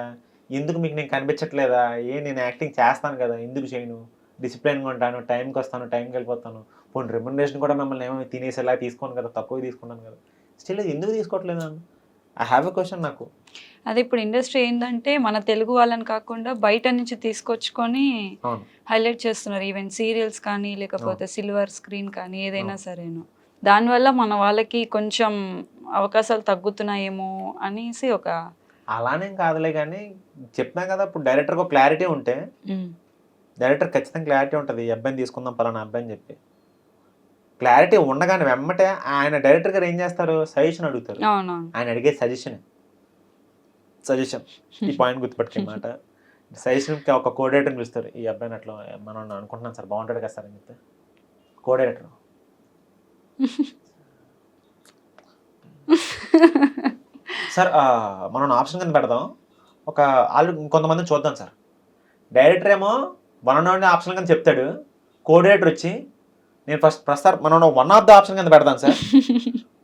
ఎందుకు మీకు నేను కనిపించట్లేదా, నేను యాక్టింగ్ చేస్తాను కదా ఎందుకు చేయను, డిసిప్లిన్గా ఉంటాను, టైంకి వస్తాను, టైంకి వెళ్ళిపోతాను, పోనీ రెమ్యునరేషన్ కూడా మిమ్మల్ని ఏమో తినేసేలా తీసుకోను కదా, తక్కువ తీసుకున్నాను కదా, స్టిల్ ఎందుకు తీసుకోవట్లేదు? ఐ హ్యావ్ ఎ క్వశ్చన్ నాకు. అదే ఇప్పుడు ఇండస్ట్రీ ఏంటంటే మన తెలుగు వాళ్ళని కాకుండా బయట నుంచి తీసుకొచ్చుకొని హైలైట్ చేస్తున్నారు, ఈవెన్ సీరియల్స్ కానీ లేకపోతే సిల్వర్ స్క్రీన్ కానీ ఏదైనా సరేను. దానివల్ల మన వాళ్ళకి కొంచెం అవకాశాలు తగ్గుతున్నాయేమో అనేసి ఒక అలానేం కాదులే కానీ చెప్తున్నా కదా, ఇప్పుడు డైరెక్టర్కి ఒక క్లారిటీ ఉంటే డైరెక్టర్ ఖచ్చితంగా క్లారిటీ ఉంటుంది, ఈ అబ్బాయిని తీసుకుందాం పలానా అబ్బాయి అని చెప్పి. క్లారిటీ ఉండగానే వెమ్మటే ఆయన డైరెక్టర్ గారు ఏం చేస్తారు, సజెషన్ అడుగుతారు. ఆయన అడిగే సజెషన్ ఈ పాయింట్ గుర్తుపెట్టుకోమాట. సజెషన్కి ఒక కోఆర్డినేటర్ని పిలుస్తారు, ఈ అబ్బాయిని అట్లా మనం అనుకుంటున్నాం సార్ బాగుంటాడు కదా సార్ అని చెప్తే కోఆర్డినేటర్ సార్ మనం ఆప్షన్ కింద పెడదాం, ఒక వాళ్ళు కొంతమందిని చూద్దాం సార్. డైరెక్టర్ ఏమో 1 ఆప్షన్ కింద చెప్తాడు, కోఆర్డినేటర్ వచ్చి నేను ప్రస్తుతం మనం 1 ఆఫ్ ద ఆప్షన్ కింద పెడదాం సార్,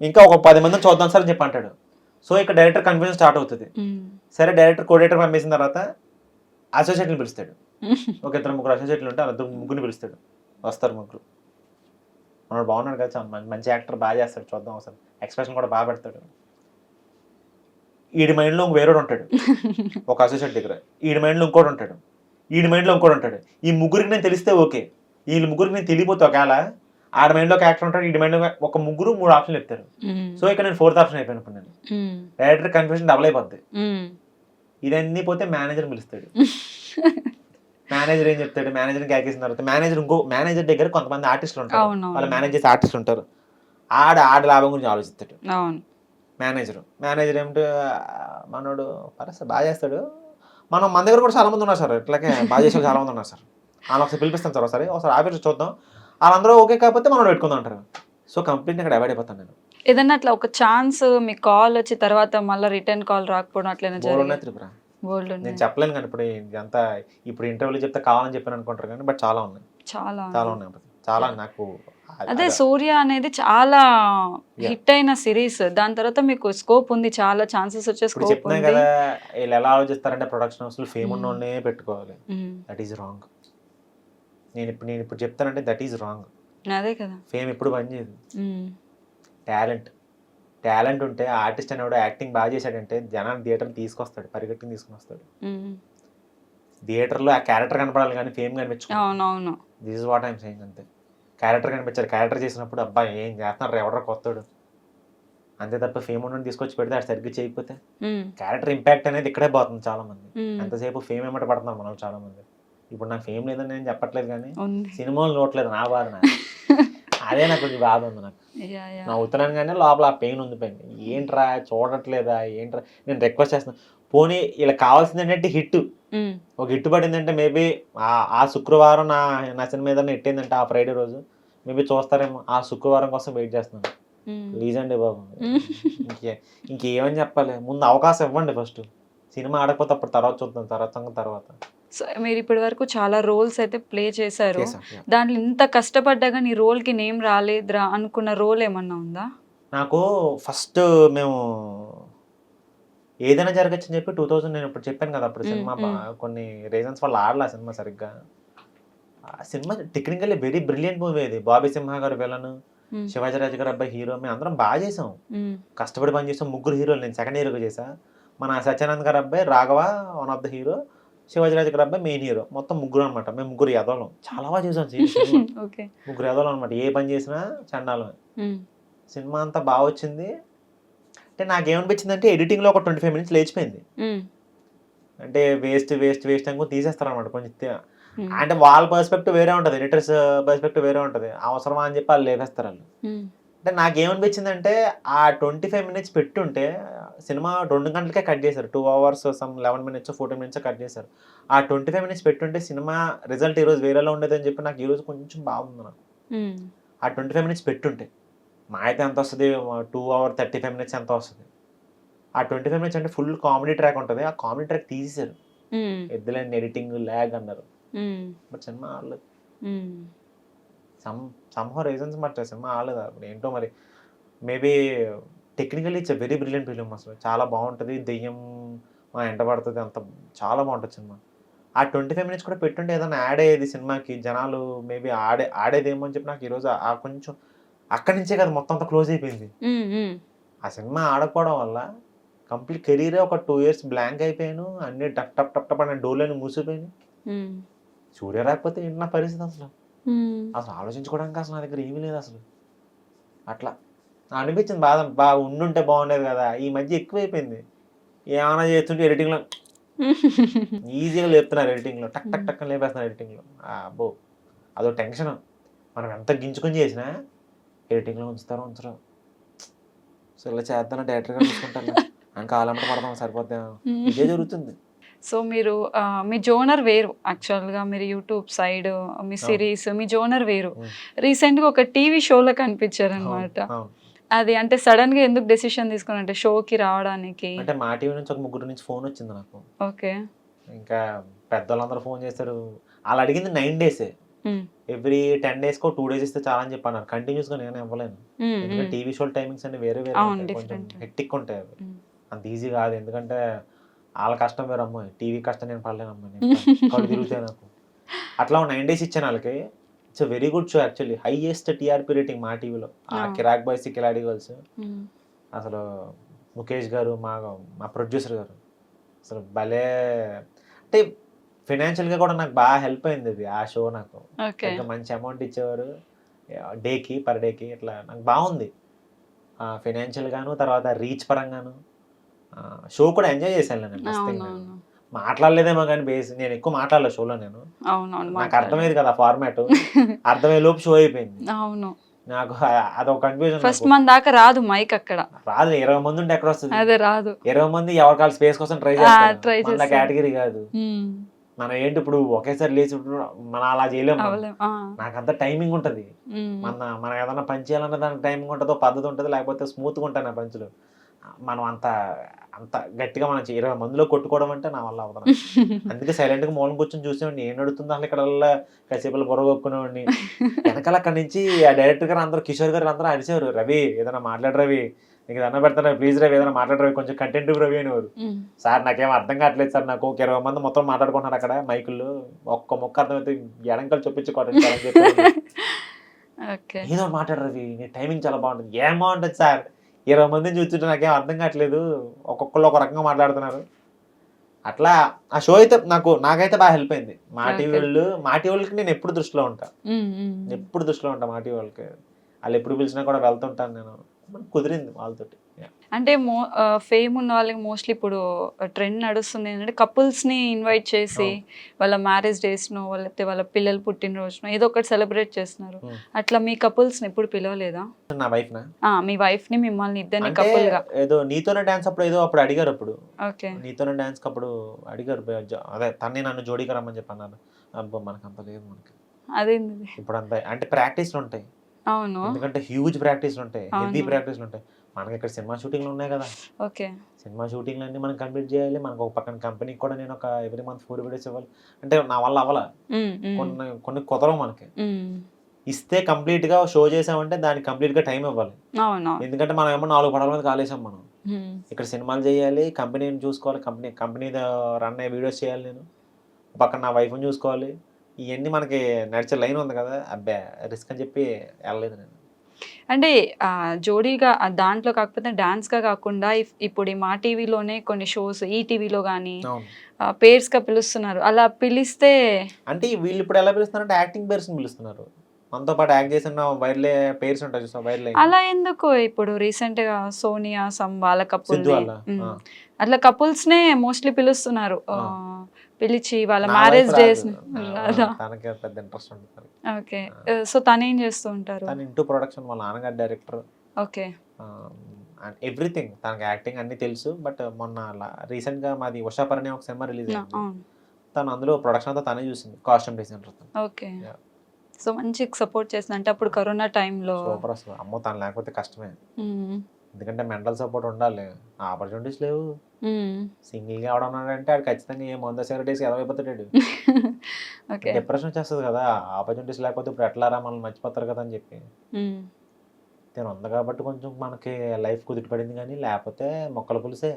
ఇంకా ఒక 10 మందిని చూద్దాం సార్ అని చెప్పి అంటాడు. సో ఇక్కడ డైరెక్టర్ కన్ఫ్యూజన్ స్టార్ట్ అవుతుంది. సరే డైరెక్టర్ కోఆర్డినేటర్ పంపేసిన తర్వాత అసోసియేట్ని పిలుస్తాడు, ఒక 2-3 అసోసియేట్లు ఉంటే అలా ముగ్గురిని పిలుస్తాడు, వస్తారు ముగ్గురు. మనోడు బాగున్నాడు కదా, మంచి యాక్టర్, బాగా చేస్తాడు, చూద్దాం అసలు, ఎక్స్ప్రెషన్ కూడా బాగా పెడతాడు. ఈడి మైండ్లో వేరేడు ఉంటాడు ఒక అసోసియేట్ దగ్గర, ఈడి మైండ్లో ఇంకోటి ఉంటాడు, ఈడి మైండ్లో ఇంకోటి ఉంటాడు. ఈ ముగ్గురికి నేను తెలిస్తే ఓకే, వీళ్ళు ముగ్గురికి నేను తెలియపోతే ఒకవేళ ఆడ మైండ్లో ఒక యాక్టర్ ఉంటాడు, ఈడి మైండ్లో ఒక 3 ఆప్షన్లు చెప్తారు. సో ఇక్కడ నేను 4th ఆప్షన్ అయిపోయినప్పుడు నేను డైరెక్టర్ కన్ఫ్యూజన్ డబుల్ అయిపోద్ది. ఇదన్నీ పోతే మేనేజర్ పిలుస్తాడు, మేనేజర్ ఏం చెప్తాడు, మేనేజర్ క్యాకేసిన తర్వాత మేనేజర్ దగ్గర కొంతమంది ఆర్టిస్టులు ఉంటారు, వాళ్ళ మేనేజర్స్ ఆర్టిస్టులు ఉంటారు, ఆడ లాభం గురించి ఆలోచిస్తాడు మేనేజర్ ఏమిటో మనోడు పరస్ బాగా చేస్తాడు, మన దగ్గర కూడా చాలా మంది ఉన్నారు సార్, ఇట్లాగే బాగా చేసే చాలా మంది ఉన్నారు సార్, వాళ్ళు ఒకసారి పిలిపిస్తాను సార్, ఒకసారి ఆఫీస్ చూద్దాం, వాళ్ళందరూ ఓకే కాకపోతే మనం పెట్టుకుందాం అంటారు. సో కంప్లీట్గా అక్కడ అవాయిడ్ అయిపోతాను నేను. ఏదన్నా అట్లా ఒక ఛాన్స్ మీకు కాల్ వచ్చి తర్వాత మళ్ళీ రిటర్న్ కాల్ రాకపోవడం అట్లనే త్రిపుర నేను చెప్పలేను కానీ ఇప్పుడు ఇంటర్వ్యూలో చెప్తే కావాలని చెప్పాను అనుకుంటారు కానీ బట్ చాలా ఉన్నాయి, చాలా ఉన్నాయి, చాలా నాకు. అదే సూర్య అనేది చాలా హిట్ అయిన సిరీస్, దాని తర్వాత మీకు స్కోప్ ఉంది, చాలా ఛాన్సెస్ వచ్చే స్కోప్ ఉంది కదా. వీళ్ళు ఎలా ఆలోచిస్తారంటే ప్రొడక్షన్ హౌస్లో ఫేమ్ ఉన్నోనే పెట్టుకోవాలి, దట్ ఈస్ రాంగ్. నేను ఇప్పుడు చెప్తానంటే దట్ ఈస్ రాంగ్. అదే కదా, ఫేమ్ ఎప్పుడు పనిచేయదు. టాలెంట్ ఉంటే ఆర్టిస్ట్ అనేవాడు యాక్టింగ్ బాగా చేశాడంటే జనాన్ని థియేటర్ తీసుకొస్తాడు, పరిగెట్టుకుని తీసుకుని వస్తాడు. థియేటర్లో ఆ క్యారెక్టర్ కనపడాలి కానీ ఫేమ్ కనిపించుకోవాలి. This is what I'm saying. అంతే, క్యారెక్టర్ కనిపించారు, క్యారెక్టర్ చేసినప్పుడు అబ్బాయి ఏం చేస్తున్నారు ఎవడో కొత్తడు అంతే తప్ప ఫేమ్ ఉన్న తీసుకొచ్చి పెడితే అది సరిగ్గా చేయకపోతే క్యారెక్టర్ ఇంపాక్ట్ అనేది ఇక్కడే పోతుంది చాలా మంది. ఎంతసేపు ఫేమ్ ఏమంట పడుతున్నారు మనం చాలా మంది. ఇప్పుడు నాకు ఫేమ్ లేదని నేను చెప్పట్లేదు కానీ సినిమాలు చూడట్లేదు, నా బాధ అదే నాకు కొంచెం బాధ ఉంది. నాకు నా ఉత్తరాన్ని కానీ లోపల ఆ పెయిన్ ఉంది, పెయిన్ ఏంట్రా చూడట్లేదా ఏంట్రా. నేను రిక్వెస్ట్ చేస్తున్నాను, పోనీ ఇలా కావాల్సింది ఏంటంటే హిట్, ఒక హిట్ పడిందంటే మేబీ ఆ శుక్రవారం నా సినిమా ఏదైనా హిట్ అయిందంటే ఆ ఫ్రైడే రోజు మేబీ చూస్తారేమో. ఆ శుక్రవారం కోసం వెయిట్ చేస్తున్నాను. ప్లీజ్ అండి బాబు, ఇంకేమని చెప్పాలి, ముందు అవకాశం ఇవ్వండి. ఫస్ట్ సినిమా ఆడకపోతే అప్పుడు తర్వాత చూద్దాం, తర్వాత. సో మీరు ఇప్పటి వరకు చాలా రోల్స్ అయితే ప్లే చేశారు, దాంట్లో ఇంత కష్టపడ్డా కానీ ఈ రోల్కి నేమ్ రాలేదురా అనుకున్న రోల్ ఏమన్నా ఉందా? నాకు ఫస్ట్ మేము ఏదైనా జరగచ్చు అని చెప్పి 2000 నేను ఇప్పుడు చెప్పాను కదా అప్పుడు మ్మ్, సినిమా మ్మ్. కొన్ని రీజన్స్ వల్ల ఆడలా సినిమా సరిగ్గా. ఆ cinema technically very brilliant movie ఇది. బాబీ సింహ గారు విలన్, మ్మ్, శివాజీరాజు గారు అబ్బాయి హీరో. మేము అందరం బాగా చేసాం, మ్మ్, కష్టపడి పని చేసాం. ముగ్గురు హీరోలు, నేను సెకండ్ హీరోగా చేసా. మన సత్యానంద్ గారు అబ్బాయి Raghava one of the hero, Sivajiraju గారు అబ్బాయి మెయిన్ హీరో. మొత్తం ముగ్గురు అనమాట. మేము ముగ్గురు ఎదవలం. చాలా బాగా చేసాం సినిమా. ఓకే. ముగ్గురు ఎదవలం అనమాట. ఏ పని చేసినా చండాలమే. మ్మ్, సినిమా అంతా బాగా వచ్చింది. అంటే నాకేమనిపించింది అంటే ఎడిటింగ్లో ఒక 25 మినిట్స్ లేచిపోయింది. మ్మ్, అంటే వేస్ట్ వేస్ట్ వేస్ట్ అనుకో తీసేస్తారు అనమాట కొంచెం. మ్మ్, అంటే వాళ్ళ పర్స్పెక్టివ్ వేరే ఉంటుంది, ఎడిటర్స్ పర్స్పెక్టివ్ వేరే ఉంటుంది. అవసరమా అని చెప్పి వాళ్ళు లేపేస్తారు వాళ్ళు. మ్మ్, అంటే నాకేమనిపించింది అంటే ఆ 25 మినిట్స్ పెట్టుంటే సినిమా 2 గంటలకే కట్ చేశారు. 2 hours some 11 minutes 14 minutes cut చేశారు. ఆ 25 మినిట్స్ పెట్టుంటే సినిమా రిజల్ట్ ఈరోజు వేరేలా ఉండేది అని చెప్పి నాకు ఈరోజు కొంచెం బాగుంది నాకు. మ్మ్, ఆ 25 మినిట్స్ పెట్టుంటే మా అయితే ఎంత వస్తుంది, 2 hours 35 మినిట్స్ ఎంత వస్తుంది. ఆ 25 మినిట్స్ అంటే ఫుల్ కామెడీ ట్రాక్ ఉంటుంది. ఆ కామెడీ ట్రాక్ తీసేశారు. మ్మ్, ఎద్దులేని ఎడిటింగ్ ల్యాగ్ అన్నారు. మ్మ్, బట్ సినిమా ఆడలేదు. మ్మ్. సమ్హౌ రీజన్స్ మరి సినిమా ఆడలేదు. అప్పుడు ఏంటో మరి. Maybe technically it's very brilliant film. అసలు చాలా బాగుంటుంది. దెయ్యం ఎంట పడుతుంది, అంత చాలా బాగుంటుంది సినిమా. ఆ 25 మినిట్స్ కూడా పెట్టుంటే ఏదైనా యాడ్ అయ్యేది సినిమాకి. జనాలు మేబీ ఆడేదేమో అని చెప్పి నాకు ఈరోజు ఆ కొంచెం అక్కడి నుంచే కదా మొత్తం అంతా క్లోజ్ అయిపోయింది. మ్మ్, మ్మ్. ఆ సినిమా ఆడకపోవడం వల్ల కంప్లీట్ కెరీరే ఒక 2 years బ్లాంక్ అయిపోయాను. అన్ని టప్ టప్ టప్ టప్ అనే డోర్లని మూసిపోయినాయి. మ్మ్, సూర్య రాకపోతే ఏంటి నా పరిస్థితి అసలు. మ్మ్. అసలు ఆలోచించుకోవడానికి అసలు నా దగ్గర ఏమీ లేదు అసలు. అట్లా అనిపించింది బాధ. బాగా ఉండుంటే బాగుండేది కదా. ఈ మధ్య ఎక్కువైపోయింది. ఏమైనా చేస్తుంటే ఎడిటింగ్లో ఈజీగా లేపుతున్నారు. ఎడిటింగ్లో టక్ టక్ టక్ అని లేపేస్తున్నారు ఎడిటింగ్లో. అబ్బో అదో టెన్షన్. మనం ఎంత గింజుకొని చేసినా ఎడిటింగ్లో ఉంచరు. సో ఇలా చేద్దాం డైరెక్టర్గా చూసుకుంటాను అని కాలమ్మట పడదాం సరిపోద్ది. ఇదే జరుగుతుంది. సో మీరు మీ జోనర్ వేరు. యాక్చువల్గా మీరు యూట్యూబ్ సైడ్ మీ సిరీస్ మీ జోనర్ వేరు. రీసెంట్గా ఒక టీవీ షోలో కనిపించారు అనమాట. అది అంటే సడన్ గా ఎందుకు డెసిషన్ తీసుకుని అంటే షోకి రావడానికి? అంటే మా టీవీ నుంచి ఒక ముగ్గురు నుంచి ఫోన్ వచ్చింది నాకు. ఓకే. ఇంకా పెద్దవాళ్ళందరూ ఫోన్ చేస్తారు. వాళ్ళు అడిగింది 9 days. ఎవ్రీ 10 daysకో 2 days ఇస్తే చాలా అని చెప్పాను. కంటిన్యూస్గా నేను ఇవ్వలేను. ఎందుకంటే టీవీ షో టైమింగ్స్ అన్ని వేరే వేరే ఉంటాయి. కొంచెం హెక్టిక్ ఉంటాయి అవి. అంత ఈజీ కాదు. ఎందుకంటే వాళ్ళ కష్టం వేరే అమ్మాయి, టీవీ కష్టం నేను పడలేను అమ్మాయి. కళ్ళు తిరుగుతాయి నాకు. అట్లా 9 days ఇచ్చాను వాళ్ళకి. It's very good show actually. Highest TRP rating మా టీవీలో. కిరాక్ బాయ్స్ కిలాడి గర్ల్స్. అసలు ముఖేష్ గారు మా ప్రొడ్యూసర్ గారు అసలు భలే. అంటే ఫినాన్షియల్గా కూడా నాకు బాగా హెల్ప్ అయింది అది. ఆ షో నాకు ఇంకా మంచి అమౌంట్ ఇచ్చేవారు పర్ డేకి. ఇట్లా నాకు బాగుంది ఫినాన్షియల్గాను. తర్వాత రీచ్ పరంగాను షో కూడా ఎంజాయ్ చేశాను నేను. మాట్లాడలేదేమో కానీ నేను ఎక్కువ మాట్లాడలేదు షోలో. నేను నాకు అర్థమయ్యేది కదా ఫార్మాట్. అర్థమయ్యే లోపు షో అయిపోయింది. నాకు అదొక కన్ఫ్యూజన్. ఫస్ట్ మన దాకా రాదు మైక్, అక్కడ రాదు. 20 మంది ఉంటే ఎక్కడ వస్తుంది? అదే రాదు. 20 మంది ఎవరికాల స్పేస్ కోసం ట్రై చేస్తారు. మన కేటగిరీ కాదు. మనం ఏంటి ఇప్పుడు ఒకేసారి లేచి మనం అలా చేయలేము. నాకు అంత టైమింగ్ ఉంటుంది. మనం ఏదైనా పని చేయాలన్న దానికి టైమింగ్ ఉంటుందో పద్ధతి ఉంటుంది. లేకపోతే స్మూత్గా ఉంటాయి నా పంచులు. మనం అంత గట్టిగా మనం 20 మందిలో కొట్టుకోవడం అంటే నా వల్ల అవ్వదు. అందుకే సైలెంట్గా మూలం కూర్చొని చూసేవాడిని. ఏం నడుతుందో అసలు ఇక్కడ కాసేపు బొరగొక్కునేవాడిని. వెనకాల అక్కడి నుంచి ఆ డైరెక్టర్ గారు అందరూ, కిషోర్ గారు అందరూ అరిచేవారు, రవి ఏదైనా మాట్లాడు రవి, నీకు దండం పెడతాను ప్లీజ్ రవి, ఏదైనా మాట్లాడు రవి, కొంచెం కంటెంట్ రవి అనేవారు. సార్ నాకేం అర్థం కావట్లేదు సార్, నాకు 20 మంది మొత్తం మాట్లాడుకుంటున్నారు అక్కడ మైకుల్లో, ఒక్క మొక్క అర్థమైతే ఎడంకలు చొప్పించుకోవడం ఏదో మాట్లాడు రవి, నీ టైమింగ్ చాలా బాగుంటుంది. ఏం బాగుంటుంది సార్, 20 మందిని చూస్తుంటే నాకేం అర్థం కావట్లేదు, ఒక్కొక్కళ్ళు ఒక రకంగా మాట్లాడుతున్నారు. అట్లా ఆ షో అయితే నాకైతే బాగా హెల్ప్ అయింది. మా టీవీ వాళ్ళకి నేను ఎప్పుడు దృష్టిలో ఉంటాను. మా టీవీ వాళ్ళకి వాళ్ళు ఎప్పుడు పిలిచినా కూడా వెళ్తుంటాను నేను. కుదిరింది వాళ్ళతోటి. అంటే ఫేమ్ ఉన్న వాళ్ళకి మోస్ట్లీ ఇప్పుడు ట్రెండ్ నడుస్తుంది ఏంటంటే కపుల్స్ని ఇన్వైట్ చేసి వాళ్ళ మ్యారేజ్ డేస్నో లేకపోతే వాళ్ళ పిల్లలు పుట్టినరోజునో ఏదో ఒకటి సెలబ్రేట్ చేస్తున్నారు. అట్లా మీ కపుల్స్ని ఎప్పుడు పిలవలేదా? నా వైఫ్నా? మీ వైఫ్ని మిమ్మల్ని ఇద్దరిని కపుల్గా ఏదో నీతోనే డాన్స్ అప్పుడు అడిగారు. అప్పుడు ఓకే నీతోనే డాన్స్ అప్పుడు అడిగారు. అదే తన్ని నన్ను జోడీగా రమ్మని చెప్పన్నారు. అబ్బా మనకు అంత లేదు. మనకి అదేంది ఇప్పుడు అంత అంటే ప్రాక్టీస్లు ఉంటాయి. అవును, ఎందుకంటే హ్యూజ్ ప్రాక్టీస్లు ఉంటాయి, హెవీ ప్రాక్టీస్లు ఉంటాయి. మనకి ఇక్కడ సినిమా షూటింగ్లు ఉన్నాయి కదా. ఓకే, సినిమా షూటింగ్లు అన్ని మనం కంప్లీట్ చేయాలి. మనకు ఒక పక్కన కంపెనీకి కూడా నేను ఒక ఎవ్రీ మంత్ 4 videos ఇవ్వాలి. అంటే నా వల్ల అవ్వాల. కొన్ని కుదరవు మనకి. ఇస్తే కంప్లీట్ గా షో చేసామంటే దానికి కంప్లీట్ గా టైం ఇవ్వాలి. ఎందుకంటే మనం ఏమో 4 పడవల మీద కాలేసాం మనం. ఇక్కడ సినిమాలు చేయాలి, కంపెనీని చూసుకోవాలి, కంపెనీ రన్ అయ్యే వీడియోస్ చేయాలి, నేను పక్కన నా వైఫ్ని చూసుకోవాలి. ఇవన్నీ మనకి నడిచే లైన్ ఉంది కదా, అబ్బా రిస్క్ అని చెప్పి వెళ్ళలేదు నేను. అంటే జోడీగా దాంట్లో కాకపోతే డాన్స్గా కాకుండా ఇప్పుడు ఈ మా టీవీలోనే కొన్ని షోస్ ఈ టీవీలో కానీ పేర్స్గా పిలుస్తున్నారు. అలా పిలిస్తే అంటే వీళ్ళు ఇప్పుడు ఎలా పిలుస్తున్నారంటే యాక్టింగ్ పేర్స్ని పిలుస్తున్నారు. మనతో పాటు యాక్ట్ చేసిన వైర్ల పేర్స్ ఉంటాయి చూసా, వైర్ల అలా ఎందుకు ఇప్పుడు రీసెంట్గా సోనియా వాళ్ళ కపుల్ సిద్ధు వాళ్ళ అట్లా కపుల్స్నే మోస్ట్లీ పిలుస్తున్నారు. పిలిచి వాళ్ళ మ్యారేజ్ డేస్. తనకి పెద్ద ఇంట్రెస్ట్ ఉంటుంది. ఓకే, సో తను ఏం చేస్తూ ఉంటారు? తను ఇంటూ ప్రొడక్షన్, వాళ్ళ నాన్నగారు డైరెక్టర్. ఓకే, ఎవ్రీథింగ్ తనకి యాక్టింగ్ అన్ని తెలుసు. బట్ మొన్న రీసెంట్ గా మాది ఉషాపరణి ఒక సినిమా రిలీజ్ అయింది, తను అందులో ప్రొడక్షన్ అంతా తనే చూసింది, కాస్ట్యూమ్ డిజైనర్. ఓకే, సో మంచి సపోర్ట్ చేసింది. అంటే అప్పుడు కరోనా టైంలో సూపర్ అసలు. అమ్మో తను లేకపోతే కష్టమే, ఎందుకంటే మెంటల్ సపోర్ట్ ఉండాలి. ఆపర్చునిటీస్ లేవు. సింగిల్ గా ఎవడన్నాడంటే ఆడు ఖచ్చితంగా ఏ 100 డేస్ ఎదవైపోతాడు. డిప్రెషన్ వచ్చేస్తుంది కదా, ఆపర్చునిటీస్ లేకపోతే ఇప్పుడు ఎట్లారా మనల్ని మర్చిపోతారు కదా అని చెప్పి. నేను ఉంది కాబట్టి కొంచెం మనకి లైఫ్ కుదిరి పడింది, కానీ లేకపోతే మొక్కల పులిసే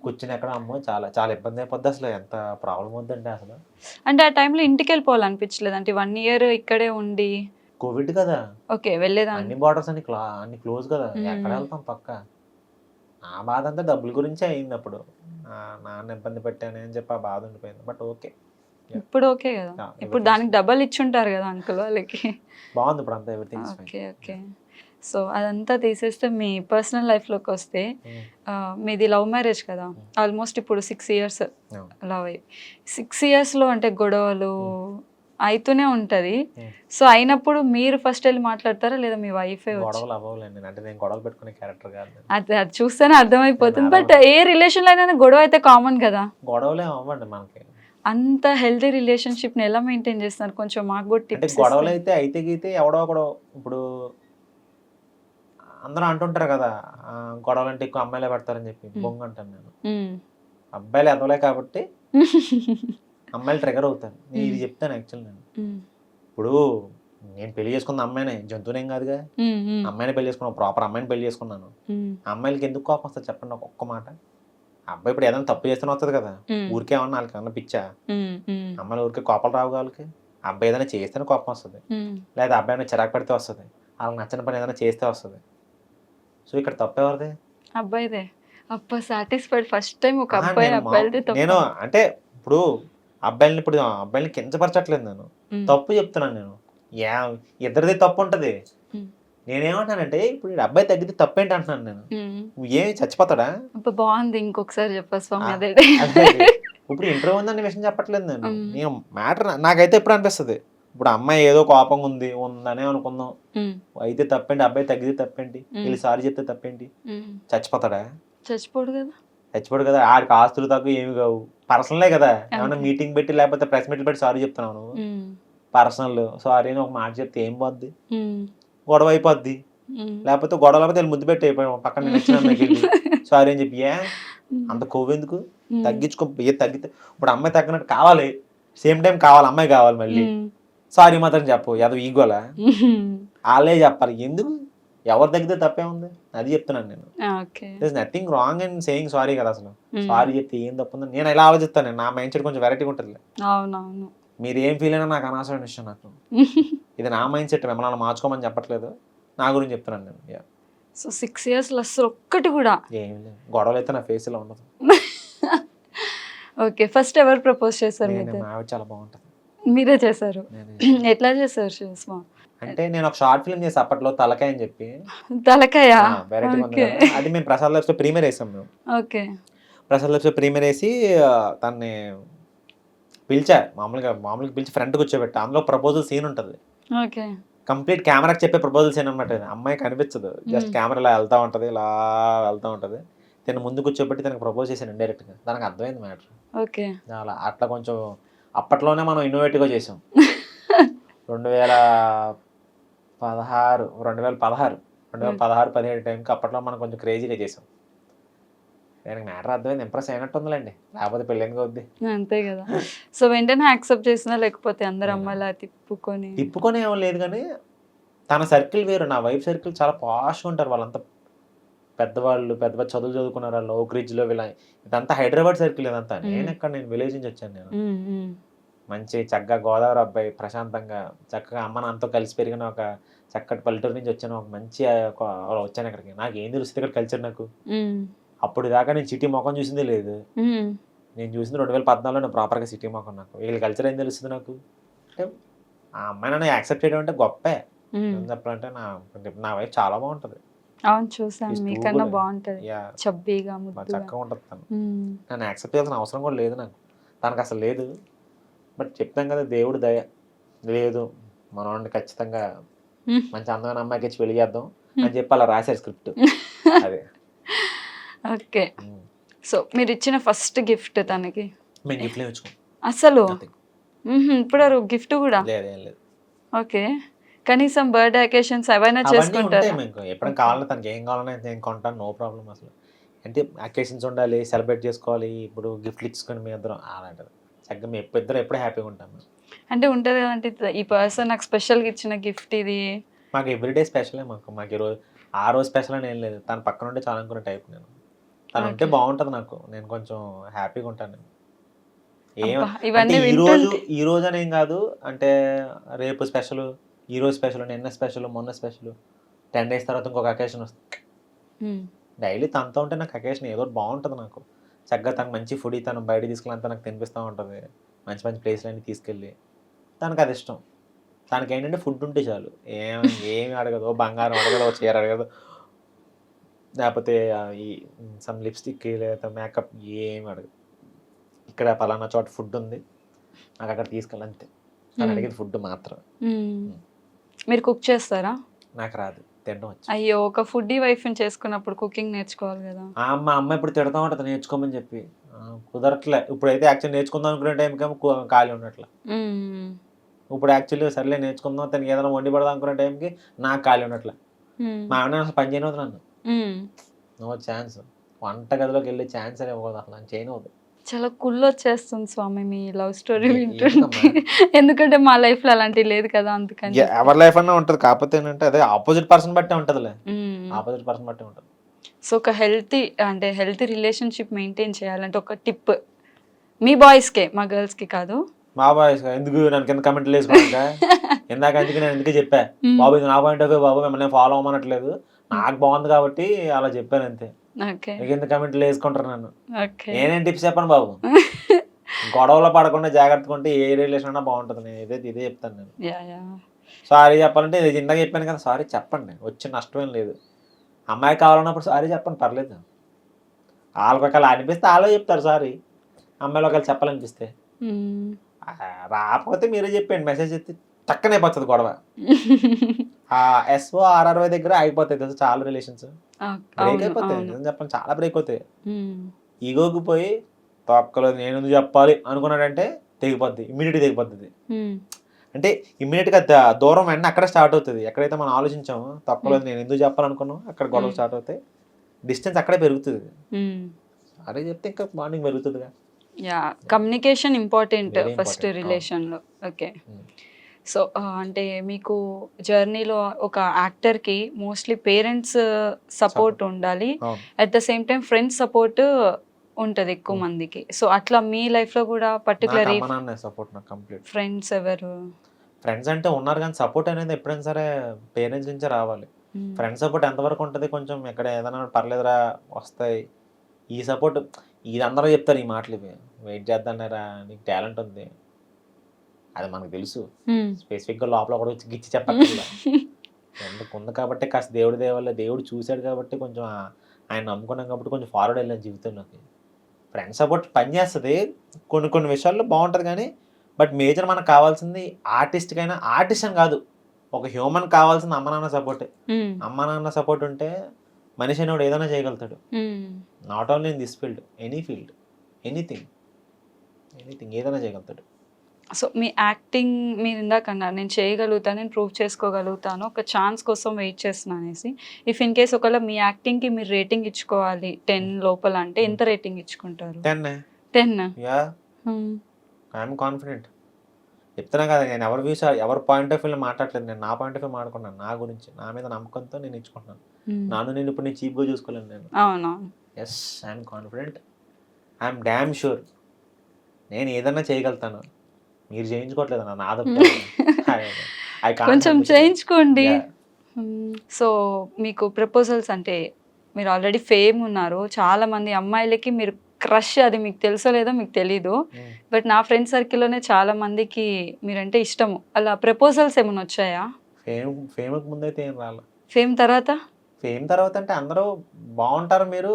కూర్చుని ఎక్కడ అమ్మో చాలా చాలా ఇబ్బంది అయిపోద్ది. అసలు ఎంత ప్రాబ్లం వద్దంటే అసలు. అంటే ఆ టైంలో ఇంటికి వెళ్ళిపోవాలనిపించలేదు? అంటే 1 year ఇక్కడే ఉండి, కోవిడ్ కదా, ఓకే వెళ్ళేదా, అన్ని బార్డర్స్ అన్ని క్లోజ్ కదా, ఎక్కడ వెళ్తాం పక్క. ఆ బాధ అంతా డబ్బుల గురించే అయింది అప్పుడు. నాన్న ఇబ్బంది పెట్టాను అని చెప్పి ఆ బాధ ఉండిపోయింది. బట్ ఓకే, ఇప్పుడు ఓకే కదా. ఇప్పుడు దానికి డబల్ ఇచ్చుంటారు కదా అంకుల్ వాళ్ళకి. బాగుంది ఇప్పుడు అంతా, ఎవ్రీథింగ్. ఓకే ఓకే, సో అదంతా తీసేస్తే మీ పర్సనల్ లైఫ్లోకి వస్తే, మీది లవ్ మ్యారేజ్ కదా, ఆల్మోస్ట్ ఇప్పుడు 6 years లవ్ అయ్యి 6 yearsలో అంటే గొడవలు అయితూనే ఉంటుంది. సో అయినప్పుడు మీరు ఫస్ట్ వెళ్ళి మాట్లాడతారా లేదా మీ వైఫే? గొడవలు అవ్వలేండి, అంటే నేను గొడవలు పెట్టుకునే క్యారెక్టర్ కాదు. అది చూస్తేనే అర్థమైపోతుంది. బట్ ఏ రిలేషన్లో అయినా గొడవ అయితే కామన్ కదా. గొడవలే అవ్వండి మనకి. అంత హెల్తీ రిలేషన్షిప్ని ఎలా మెయింటైన్ చేస్తున్నారు? కొంచెం మాకు కూడా టిప్స్. గొడవలు అయితే గీతే ఎవడో ఒకడు, ఇప్పుడు అందరూ అంటుంటారు కదా గొడవలు అంటే ఎక్కువ అమ్మాయిలే పడతారని చెప్పి. బొంగ అంటాను నేను. అబ్బాయిలు ఎదవలే కాబట్టి అమ్మాయిలు ట్రిగర్ అవుతారు. నేను ఇది చెప్తాను యాక్చువల్. నేను ఇప్పుడు నేను పెళ్లి చేసుకున్న అమ్మాయినే, జంతువునేం కాదుగా. అమ్మాయిని పెళ్లి చేసుకున్నాను, ప్రాపర్ అమ్మాయిని పెళ్లి చేసుకున్నాను. అమ్మాయిలకి ఎందుకు కోపం వస్తుంది చెప్పండి ఒక్క మాట. అబ్బాయి ఇప్పుడు ఏదైనా తప్పు చేస్తూనే వస్తుంది కదా, ఊరికే ఏమన్నా వాళ్ళకి ఏమన్నా పిచ్చా? అమ్మాయిలు ఊరికే కోపాలు రావు వాళ్ళకి. అబ్బాయి ఏదైనా చేస్తేనే కోపం వస్తుంది, లేదా అబ్బాయి ఏమైనా చిరాకు పెడితే వస్తుంది, వాళ్ళకి నచ్చిన పని ఏదైనా చేస్తే వస్తుంది. సో ఇక్కడ తప్పు ఎవరిది? అబ్బాయిదే. అబ్బా సాటిస్ఫైడ్ ఫస్ట్ టైం ఒక అబ్బాయి అబ్బాయిలది తప్పు. నేను అంటే ఇప్పుడు అబ్బాయిల్ని కించపరచట్లేదు, నేను తప్పు చెప్తున్నాను. నేను ఇద్దరిది తప్పు ఉంటది. నేనేమంటానంటే ఇప్పుడు అబ్బాయి తగ్గితే తప్పేంటి అంటున్నాను నేను. ఏమి చచ్చిపోతాడా? బాగుంది, ఇంకొకసారి చెప్పాలి స్వామి. అదే ఇప్పుడు ఇంటర్వ్యూ ఉందని విషయం చెప్పట్లేదు నేను మ్యాటర్. నాకైతే ఎప్పుడు అనిపిస్తుంది, ఇప్పుడు అమ్మాయి ఏదో కోపంగా ఉందనే అనుకుందాం, అయితే తప్పేంటి, అబ్బాయి తగ్గితే తప్పేంటి, వీళ్ళు సారీ చెప్తే తప్పేంటి? చచ్చిపోతాడా? చచ్చిపోడు కదా. ఆడికి ఆస్తులు తక్కువ ఏమి కావు, పర్సనలే కదా. ఏమన్నా మీటింగ్ పెట్టి లేకపోతే ప్రెస్ మీట్లు పెట్టి సారీ చెప్తున్నావు నువ్వు, పర్సనల్ సారీ అని ఒక మాట చెప్తే ఏం పోద్ది? గొడవ అయిపోద్ది. లేకపోతే గొడవ లేకపోతే ముద్దు పెట్టి అయిపోయాం పక్కన నచ్చిన సారీ అని చెప్పి. అంత కొవ్వు ఎందుకు? తగ్గించుకో. తగ్గితే ఇప్పుడు అమ్మాయి తగ్గినట్టు కావాలి, సేమ్ టైం కావాలి, అమ్మాయి కావాలి. మళ్ళీ సారీ మాత్రం చెప్పు, ఏదో ఈగోలా వాళ్ళే చెప్పాలి. ఎందుకు? ఎవరు తగ్గితే తప్పే ఉంది, అది చెప్తున్నాను నేను. Nothing wrong and saying sorry కదా. అసలు సారీ చెప్తే ఏం తప్పుందని నేను ఎలా ఆలోచిస్తాను. నా మైండ్ సెట్ కొంచెం వెరైటీగా ఉంటుంది. మీరు ఏం ఫీల్ అయినా నాకు అనవసరమైన విషయం. నాకు ఇది నా మైండ్ సెట్, మిమ్మల్ని మార్చుకోమని చెప్పట్లేదు, నా గురించి చెప్తున్నాను నేను. సో 6 years అసలు ఒక్కటి కూడా ఏం లేదు, గొడవలు అయితే నా ఫేస్ లో ఉండదు. ఓకే, ఫస్ట్ ఎవరు ప్రపోజ్ చేశారు? చాలా బాగుంటుంది. మీరే చేశారు? ఎట్లా చేశారు సుష్మా? అంటే నేను ఒక షార్ట్ ఫిల్మ్ చేసి అప్పట్లో, తలకాయ అని చెప్పి. తలకాయ అది మేము ప్రసాద్ లైఫ్ లో ప్రీమియర్ వేసాం మేము. ఓకే, ప్రసాద్ లైఫ్ లో ప్రీమియర్ వేసి తన్ని పిలిచా, మామూలుగా పిలిచి ఫ్రంట్ కూర్చోబెట్టా. అందులో ప్రపోజల్ సీన్ ఉంటుంది. ఓకే, కంప్లీట్ కెమెరాకి చెప్పే ప్రపోజల్ సీన్ అనమాట. అమ్మాయి కనిపించదు, జస్ట్ కెమెరా ఇలా వెళ్తా ఉంటది, ఇలా వెళ్తా ఉంటది. తను ముందు కూర్చోబెట్టి తనకు ప్రపోజ్ చేశాను ఇండైరెక్ట్ గా. దానికి అర్థమైంది మ్యాటర్. ఓకే, అలా అట్లా కొంచెం అప్పట్లోనే మనం ఇన్నోవేటివ్గా చేసాం. 2016-17 టైంకి అప్పట్లో మనం కొంచెం క్రేజీగా చేసాం. దానికి మ్యాటర్ అర్థమైంది, ఇంప్రెస్ అయినట్టు ఉందిలేండి, లేకపోతే పెళ్ళింది కొద్ది. అంతే కదా. సో వెంటనే యాక్సెప్ట్ చేసినా, లేకపోతే అందరు అమ్మాయిలా తిప్పుకొని ఏమో లేదు. కానీ తన సర్కిల్ వేరు, నా వైఫ్ సర్కిల్ చాలా పాష్గా ఉంటారు వాళ్ళంతా. పెద్దవాళ్ళు పెద్ద పెద్ద చదువులు చదువుకున్నారు వాళ్ళు ఓక్ రిడ్జ్‌లో ఇదంతా హైదరాబాద్ సర్కిల్ ఇదంతా. నేను విలేజ్ నుంచి వచ్చాను నేను. మంచి చక్కగా గోదావరి అబ్బాయి ప్రశాంతంగా చక్కగా అమ్మ నాన్నతో కలిసి పెరిగిన ఒక చక్కటి పల్లెటూరు నుంచి వచ్చాను. ఒక మంచి వచ్చాను ఇక్కడికి. నాకేం తెలుస్తది ఇక్కడ కల్చర్ నాకు. అప్పుడు దాకా నేను సిటీ మొఖం చూసిందే లేదు. నేను చూసింది 2014లో ప్రాపర్‌గా సిటీ మొఖం నాకు. వీళ్ళ కల్చర్ ఏం తెలుస్తది నాకు. అంటే ఆ అమ్మాయి నన్ను యాక్సెప్ట్ చేయడం అంటే గొప్పే. ఏం చెప్పాలంటే నా వైఫ్ చాలా బాగుంటది. అవును చూసాను. మీకన్నా బాగుంటది. యాహ్! చబ్బీగా ముద్దుగా. చక్కగా ఉంటది తను. నన్ను యాక్సెప్ట్ చేయాల్సిన అవసరం కూడా లేదు నాకు. తనకు అసలు లేదు. బట్ చెప్తాం కదా దేవుడి దయ. లేదు మనోడిని ఖచ్చితంగా మంచి అందమైన అమ్మాయికి ఇచ్చి పెళ్లి చేద్దాం అని చెప్పి అలా రాశారు స్క్రిప్ట్. అదే. ఓకే. సో మీరు ఇచ్చిన ఫస్ట్ గిఫ్ట్ తనకి? మేము గిఫ్ట్‌లే ఇచ్చుకోం. అసలు ఇప్పుడు గిఫ్ట్ కూడా లేదు ఏం లేదు. ఓకే. కనీసం బర్త్‌డే అకేషన్స్ అవైనా చేసుకుంటారా? ఎప్పుడైనా కావాలన్నా తనకి ఏం కావాలన్నా నేను కొంటాను. నో ప్రాబ్లమ్ అసలు. అంటే అకేషన్స్ ఉండాలి, సెలబ్రేట్ చేసుకోవాలి. ఇప్పుడు గిఫ్ట్లు ఇచ్చుకొని మీ ఇద్దరం అలాంటిది. చక్కగా మేము ఇద్దరం ఎప్పుడు హ్యాపీగా ఉంటాము. అంటే ఉంటది కదంటే ఈ పర్సన్ నాకు స్పెషల్‌గా ఇచ్చిన గిఫ్ట్ ఇది. మాకు ఎవ్రీడే స్పెషలే మాకు ఈరోజు ఆ రోజు స్పెషల్ అని ఏం లేదు. తన పక్కన ఉంటే చాలు అనుకునే టైప్ నేను. తను ఉంటే బాగుంటుంది నాకు. నేను కొంచెం హ్యాపీగా ఉంటాను. ఇవన్నీ ఈ రోజు అని ఏం కాదు. అంటే రేపు స్పెషల్, ఈ రోజు స్పెషల్, నిన్న స్పెషల్, మొన్న స్పెషల్, 10 days తర్వాత ఇంకొక అకేషన్ వస్తుంది. డైలీ తనతో ఉంటే నాకు అకేషన్ ఏదో బాగుంటుంది నాకు. చక్కగా తనకు మంచి ఫుడ్ తను బయట తీసుకెళ్ళి నాకు తినిపిస్తూ ఉంటుంది. మంచి మంచి ప్లేస్లన్నీ తీసుకెళ్ళి. తనకు అది ఇష్టం. తనకి ఏంటంటే ఫుడ్ ఉంటే చాలు. ఏమి అడగదు. బంగారం అడగదు, చీర అడగదు, లేకపోతే ఈ సమ్ లిప్స్టిక్ లేదా మేకప్ ఏమి అడగదు. ఇక్కడ పలానా చోట ఫుడ్ ఉంది, నాకు అక్కడ తీసుకెళ్ళి అంతే. తను అడిగేది ఫుడ్ మాత్రం. మీరు కుక్ చేస్తారా? నాకు రాదు, తినడం వచ్చు. అయ్యో, ఒక ఫుడ్డీ వైఫ్ని చేసుకున్నప్పుడు కుకింగ్ నేర్చుకోవాలి కదా. మా అమ్మ ఇప్పుడు తిడతా ఉంటుంది నేర్చుకోమని చెప్పి. కుదరట్లే. ఇప్పుడైతే యాక్చువల్లీ నేర్చుకుందాం అనుకునే టైంకేమో ఖాళీ ఉండట్లే. ఇప్పుడు యాక్చువల్లీ సర్లే నేర్చుకుందాం, తనకి ఏదైనా వండి పడదాం అనుకునే టైంకి నాకు ఖాళీ ఉండట్లే. మా ఆవిడ అసలు పని చేయనవద్దు నన్ను. No chance. వంట గదిలోకి వెళ్ళే ఛాన్స్ అని ఇవ్వదు అసలు. నన్ను చేయనవద్దు. చాలా కుళ్ళు వచ్చేస్తుంది స్వామి మీ లవ్ స్టోరీ వింటుంటే. ఎందుకంటే మా లైఫ్ లో అలాంటివి లేదు కదా, అందుకని. ఎవరి లైఫ్ అన్నా ఉంటది, కాకపోతే ఏంటంటే అదే ఆపోజిట్ పర్సన్ బట్టే ఉంటదిలే. ఆపోజిట్ పర్సన్ బట్టే ఉంటది. సో ఒక హెల్తీ రిలేషన్షిప్ మెయింటైన్ చేయాలంటే ఒక టిప్ మీ బాయ్స్కే, మా గర్ల్స్కి కాదు. మా బాయ్స్ ఎందుకు నన్ను కింద కమెంట్లు వేసుకోక ఇందాక అందుకే నేను ఎందుకే చెప్పా, బాబు ఇది నా పాయింట్ ఆఫ్ వ్యూ బాబు, మిమ్మల్ని ఫాలో అవ్వమనట్లేదు, నాకు బాగుంది కాబట్టి అలా చెప్పాను అంతే. కింద కమెంట్లు వేసుకుంటారు నన్ను. నేనేం టిప్స్ చెప్పను బాబు. గొడవలో పడకుండా జాగ్రత్తగా ఉంటే ఏ రిలేషన్ అన్నా బాగుంటుంది. నేను ఇదే చెప్తాను. నేను సారీ చెప్పాలంటే ఇది ఇందాక చెప్పాను కదా, సారీ చెప్పండి, వచ్చి నష్టమేం లేదు. అమ్మాయి కావాలన్నప్పుడు సారీ చెప్పండి, పర్లేదు. వాళ్ళకి ఒకవేళ అనిపిస్తే వాళ్ళే చెప్తారు సారీ. అమ్మాయిలు ఒకవేళ చెప్పాలనిపిస్తే. రాకపోతే మీరే చెప్పండి, మెసేజ్ చేస్తే టక్కనే అయిపోతుంది గొడవ. SORRY దగ్గర అయిపోతాయి తెలుసు చాలా రిలేషన్స్. బ్రేక్ అయిపోతాయి. నిజం చెప్పండి, చాలా బ్రేక్ అవుతాయి. ఈగోకి పోయి తొక్కలేదు నేను ఎందుకు చెప్పాలి అనుకున్నాడంటే తెగిపోద్ది, ఇమ్మీడియట్గా తెగిపోతుంది. అంటే ఇమ్మీడియట్గా దూరం వెంటనే అక్కడ స్టార్ట్ అవుతుంది. ఎక్కడైతే మనం ఆలోచించామో తప్పలేదు నేను ఎందుకు చెప్పాలనుకున్నాం, అక్కడ గొడవ స్టార్ట్ అవుతాయి. డిస్టెన్స్ అక్కడే పెరుగుతుంది. అదే చెప్తే ఇంకా బాండింగ్ పెరుగుతుందిగా. కమ్యూనికేషన్ ఇంపార్టెంట్ ఫస్ట్ రిలేషన్లో. ఓకే. సో అంటే మీకు జర్నీలో ఒక యాక్టర్కి మోస్ట్లీ పేరెంట్స్ సపోర్ట్ ఉండాలి, at the same time friends support ఉంటుంది ఎక్కువ మందికి. సో అట్లా మీ లైఫ్లో కూడా పర్టికులర్ ఫ్రెండ్స్ ఎవరు? ఫ్రెండ్స్ అంటే ఉన్నారు కానీ సపోర్ట్ అనేది ఎప్పుడైనా సరే పేరెంట్స్ నుంచే రావాలి. ఫ్రెండ్స్ సపోర్ట్ ఎంతవరకు ఉంటుంది, కొంచెం ఎక్కడ ఏదైనా పర్లేదురా వస్తాయి. ఈ సపోర్ట్ ఇది అందరూ చెప్తారు ఈ మాటలు, వెయిట్ చేద్దాన్నారా నీకు టాలెంట్ ఉంది, అది మనకు తెలుసు. స్పెసిఫిక్గా లోపల కూడా వచ్చి గిచ్చి చెప్పట్లేదు. ఎందుకు ఉంది కాబట్టి కాస్త దేవుడి దేవల్ల దేవుడు చూశాడు కాబట్టి కొంచెం ఆయన నమ్ముకున్నాం కాబట్టి కొంచెం ఫార్వర్డ్ వెళ్ళాను జీవితంలోకి. ఫ్రెండ్స్ సపోర్ట్ పనిచేస్తుంది కొన్ని విషయాల్లో బాగుంటుంది కానీ, బట్ మేజర్ మనకు కావాల్సింది ఆర్టిస్ట్కైనా, ఆర్టిస్ట్ అని కాదు, ఒక హ్యూమన్ కావాల్సింది అమ్మ నాన్న సపోర్టే. అమ్మ నాన్న సపోర్ట్ ఉంటే మనిషి అనేవాడు ఏదైనా చేయగలుగుతాడు. Not only in this field, any field, anything ఏదైనా చేయగలుగుతాడు. సో మీ యాక్టింగ్ మీరు ఇందాక అన్నారు నేను చేయగలుగుతాను, నేను ప్రూవ్ చేసుకోగలుగుతాను, ఒక ఛాన్స్ కోసం వెయిట్ చేస్తున్నాను అనేసి. ఇఫ్ ఇన్ కేస్ ఒకవేళ మీ యాక్టింగ్కి మీరు రేటింగ్ ఇచ్చుకోవాలి 10 లోపల అంటే ఎంత రేటింగ్ ఇచ్చుకుంటారు? 10. I'm confident. చెప్తున్నా కదా, నేను ఎవరి వ్యూస్ ఎవరి పాయింట్ ఆఫ్ వ్యూలో మాట్లాడలేదు, నేను నా పాయింట్ ఆఫ్ వ్యూ మాట్లాడుకున్నాను, నా గురించి నా మీద నమ్మకంతో నేను ఇచ్చుకుంటున్నాను. నేను ఇప్పుడు నేను చీప్గా చూసుకోలేను నేను. అవునవును. Yes, I'm confident, I'm damn sure నేను ఏదన్నా చేయగలుగుతాను. మీరు చేయించుకోవట్లేదు నా కొంచెం చేయించుకోండి. సో మీకు ప్రపోజల్స్ అంటే మీరు ఆల్రెడీ ఫేమ్ ఉన్నారు, చాలా మంది అమ్మాయిలకి మీరు క్రష్, అది మీకు తెలుసో లేదో మీకు తెలీదు, బట్ నా ఫ్రెండ్ సర్కిల్లోనే చాలా మందికి మీరంటే ఇష్టము. అలా ప్రపోజల్స్ ఏమైనా వచ్చాయా? ఫేమ్కి ముందైతే ఏం రాలే. ఫేమ్ తర్వాత? ఫేమ్ తర్వాత అంటే అందరూ బాగుంటారు, మీరు